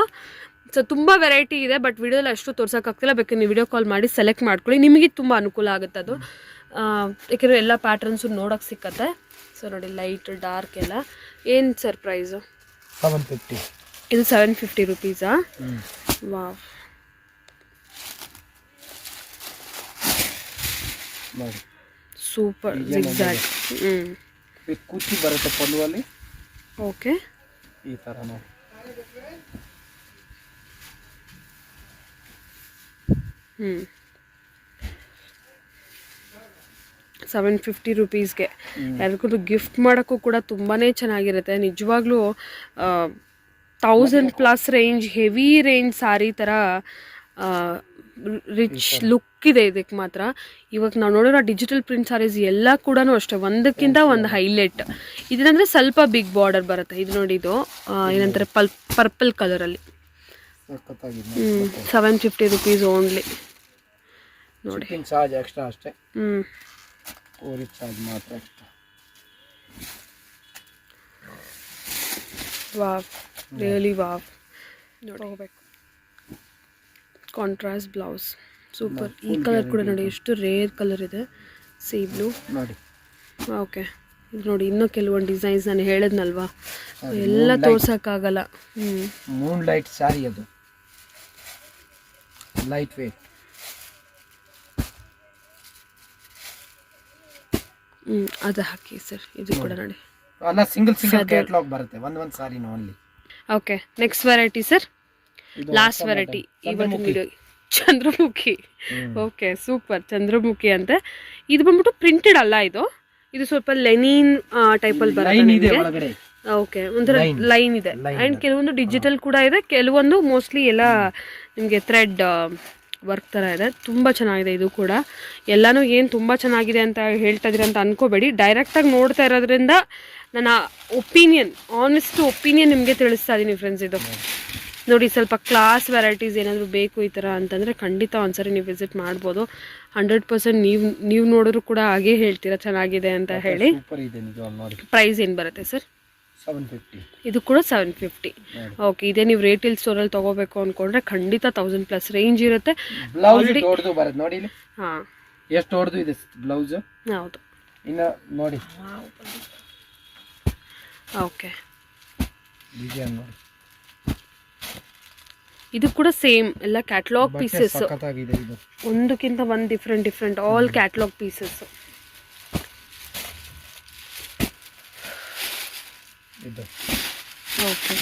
ಸೊ ತುಂಬ ವೆರೈಟಿ ಇದೆ, ಬಟ್ ವಿಡಿಯೋದಲ್ಲಿ ಅಷ್ಟು ತೋರ್ಸೋಕ್ಕಾಗ್ತಿಲ್ಲ. ಬೇಕಾದ್ರೆ ನೀವು ವಿಡಿಯೋ ಕಾಲ್ ಮಾಡಿ ಸೆಲೆಕ್ಟ್ ಮಾಡ್ಕೊಳ್ಳಿ, ನಿಮಗೆ ತುಂಬ ಅನುಕೂಲ ಆಗುತ್ತೆ ಅದು. ಯಾಕೆಂದರೆ ಎಲ್ಲ ಪ್ಯಾಟರ್ನ್ಸು ನೋಡೋಕೆ ಸಿಕ್ಕತ್ತೆ. ಸೊ ನೋಡಿ, ಲೈಟ್ ಡಾರ್ಕ್ ಎಲ್ಲ. ಏನು ಸರ್ ಪ್ರೈಸು? 750. ಇದು 750 ರುಪೀಸಾ? ವಾವ್, ನೋಡಿ ಸೂಪರ್ ಜಿಗ್ಜಾಗ್. ಕುಚ್ಚಿ ಬರುತ್ತೆ ಪಲ್ಲುವಲ್ಲಿ. ಓಕೆ, ಈ ತರ ನೋಡಿ. ಹ್ಞೂ 750 ರುಪೀಸ್ಗೆ ಯಾರಿಗೂ ಗಿಫ್ಟ್ ಮಾಡೋಕ್ಕೂ ಕೂಡ ತುಂಬಾ ಚೆನ್ನಾಗಿರುತ್ತೆ. ನಿಜವಾಗ್ಲೂ 1000+ ರೇಂಜ್, ಹೆವಿ ರೇಂಜ್ ಸಾರಿ ಥರ ರಿಚ್ ಲುಕ್ ಇದೆ ಇದಕ್ಕೆ ಮಾತ್ರ. ಇವಾಗ ನಾವು ನೋಡೋಣ ಡಿಜಿಟಲ್ ಪ್ರಿಂಟ್ ಸಾರೀಸ್ ಎಲ್ಲ ಕೂಡ ಅಷ್ಟೇ, ಒಂದಕ್ಕಿಂತ ಒಂದು ಹೈಲೈಟ್. ಇದಂದರೆ ಸ್ವಲ್ಪ ಬಿಗ್ ಬಾರ್ಡರ್ ಬರುತ್ತೆ. ಇದು ನೋಡಿ, ಇದು ಏನಂತಾರೆ ಪರ್ಪಲ್ ಕಲರಲ್ಲಿ. 750 ರುಪೀಸ್ ಓನ್ಲಿ ನೋಡಿ. ಚಾರ್ಜ್ ಎಕ್ಸ್ಟ್ರಾ ಅಷ್ಟೇ. ಚಾರ್ಜ್ ಮಾತ್ರ ಎಕ್ಸ್ಟ್ರಾ. Wow, really wow. ನೋಡಬೇಕು, ಕಾಂಟ್ರಾಸ್ಟ್ ಬ್ಲೌಸ್ ಸೂಪರ್. ಈ ಕಲರ್ ಕೂಡ ನೋಡಿ, ಎಷ್ಟು ರೇರ್ ಕಲರ್ ಇದೆ, ಸೀ ಬ್ಲೂ ನೋಡಿ. ಓಕೆ, ಇದು ನೋಡಿ, ಇನ್ನೂ ಕೆಲವೊಂದು ಡಿಸೈನ್ಸ್ ನಾನು ಹೇಳಿದ್ನಲ್ವಾ, ಎಲ್ಲ ತೋರ್ಸೋಕ್ಕಾಗಲ್ಲ. ಮೂನ್ ಲೈಟ್ ಸ್ಯಾರಿ ಅದು, ಲೈಟ್ ವೇಟ್. ಅದು ಹಾಕಿ ಸರ್. ಇದು ಕೂಡ ನೋಡಿ, ಅಲ್ಲ ಸಿಂಗಲ್ ಕ್ಯಾಟಲಾಗ್ ಬರುತ್ತೆ, ಒಂದು ಸಾರಿ only. Okay, next variety sir, last variety ಇವತ್ತು video. Chandramukhi. Okay, super. Chandramukhi ಅಂತ. ಇದು ಬಂದ್ಬಿಟ್ಟು ಪ್ರಿಂಟೆಡ್ ಅಲ್ಲ, ಇದು ಸ್ವಲ್ಪ ಲೆನಿನ್ ಟೈಪಲ್ಲಿ ಬರುತ್ತೆ. ಓಕೆ, ಒಂಥರ ಲೈನ್ ಇದೆ. ಆ್ಯಂಡ್ ಕೆಲವೊಂದು ಡಿಜಿಟಲ್ ಕೂಡ ಇದೆ, ಕೆಲವೊಂದು ಮೋಸ್ಟ್ಲಿ ಎಲ್ಲ ನಿಮಗೆ ಥ್ರೆಡ್ ವರ್ಕ್ ಥರ ಇದೆ. ತುಂಬ ಚೆನ್ನಾಗಿದೆ ಇದು ಕೂಡ. ಎಲ್ಲನೂ ಏನು ತುಂಬ ಚೆನ್ನಾಗಿದೆ ಅಂತ ಹೇಳ್ತಾ ಇದ್ದೀರ ಅಂತ ಅನ್ಕೋಬೇಡಿ. ಡೈರೆಕ್ಟಾಗಿ ನೋಡ್ತಾ ಇರೋದ್ರಿಂದ ನನ್ನ ಒಪಿನಿಯನ್, ಆನೆಸ್ಟ್ ಒಪಿನಿಯನ್ ನಿಮಗೆ ತಿಳಿಸ್ತಾ ಇದ್ದೀನಿ ಫ್ರೆಂಡ್ಸ್. ಇದು ನೋಡಿ, ಸ್ವಲ್ಪ ಕ್ಲಾಸ್ ವೆರೈಟೀಸ್ ಏನಾದರೂ ಬೇಕು ಈ ಥರ ಅಂತಂದರೆ ಖಂಡಿತ ಒಂದ್ಸರಿ ನೀವು ವಿಸಿಟ್ ಮಾಡ್ಬೋದು. 100% ನೀವು ನೋಡಿದ್ರು ಕೂಡ ಹಾಗೇ ಹೇಳ್ತೀರಾ ಚೆನ್ನಾಗಿದೆ ಅಂತ ಹೇಳಿ. ಪ್ರೈಸ್ ಏನು ಬರುತ್ತೆ ಸರ್? 750. ಇದು ಕೂಡ 750. ಓಕೆ, ಇದೇ ನೀವು ರೇಟೇಲ್ ಸ್ಟೋರಲ್ಲಿ ತೊಗೋಬೇಕು ಅಂದ್ಕೊಂಡ್ರೆ ಖಂಡಿತ 1000+ ರೇಂಜ್ ಇರುತ್ತೆ. ಬ್ಲೌಸ್ ದೊಡ್ಡದು ಬರುತ್ತೆ ನೋಡಿ ಇಲ್ಲಿ. ಹಾಂ, ಎಷ್ಟು ದೊಡ್ಡದು ಇದೆ ಬ್ಲೌಸ್. ಹೌದು, ಇನ್ನು ನೋಡಿ. ಓಕೆ, ಡಿಸೈನ್ ನೋಡಿ. ಇದು ಕೂಡ ಸೇಮ್, ಎಲ್ಲ ಕ್ಯಾಟಲಾಗ್ ಪೀಸಸ್. ಸಖತ್ತಾಗಿದೆ ಇದು. ಒಂದಕ್ಕಿಂತ ಒಂದು ಡಿಫ್ರೆಂಟ್ ಆಲ್ ಕ್ಯಾಟಲಾಗ್ ಪೀಸಸ್. ಇದು ಓಕೆ,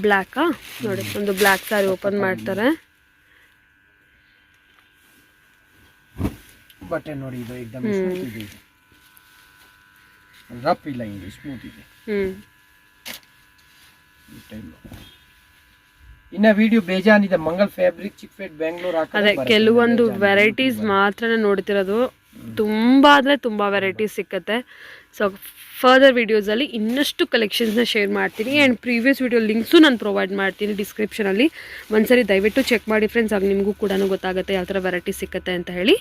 ಬ್ಲ್ಯಾಕಾ ನೋಡಿ, ಒಂದು ಬ್ಲ್ಯಾಕ್ ಸ್ಯಾರಿ ಓಪನ್ ಮಾಡ್ತಾರೆ. ಬಟ್ಟೆ ನೋಡಿ, ಇದು एकदम ಸ್ಮೂತ್ ಇದೆ, ರಫ್ ಇಲ್ಲ, ಹಿಂಗೆ ಸ್ಮೂತ್ ಇದೆ. ಇನ್ನ ವಿಡಿಯೋ ಬೇಜಾನಿದೆ. ಮಂಗಲ್ ಫ್ಯಾಬ್ರಿಕ್, ಚಿಕ್ಪೇಟ್, ಬೆಂಗಳೂರು. ಅದೇ ಕೆಲವೊಂದು ವೆರೈಟೀಸ್ ಮಾತ್ರ ನೋಡ್ತಿರೋದು. ತುಂಬಾ ಅಂದರೆ ತುಂಬ ವೆರೈಟೀಸ್ ಸಿಕ್ಕತ್ತೆ. ಸೊ ಫರ್ದರ್ ವೀಡಿಯೋಸಲ್ಲಿ ಇನ್ನಷ್ಟು ಕಲೆಕ್ಷನ್ಸ್ನ ಶೇರ್ ಮಾಡ್ತೀನಿ. ಆ್ಯಂಡ್ ಪ್ರೀವಿಯಸ್ ವೀಡಿಯೋ ಲಿಂಕ್ಸು ನಾನು ಪ್ರೊವೈಡ್ ಮಾಡ್ತೀನಿ ಡಿಸ್ಕ್ರಿಪ್ಷನಲ್ಲಿ. ಒಂದ್ಸರಿ ದಯವಿಟ್ಟು ಚೆಕ್ ಮಾಡಿ ಫ್ರೆಂಡ್ಸ್, ಆಗ ನಿಮಗೂ ಕೂಡ ಗೊತ್ತಾಗುತ್ತೆ ಯಾವ ಥರ ವೆರೈಟೀಸ್ ಸಿಕ್ಕತ್ತೆ ಅಂತ ಹೇಳಿ.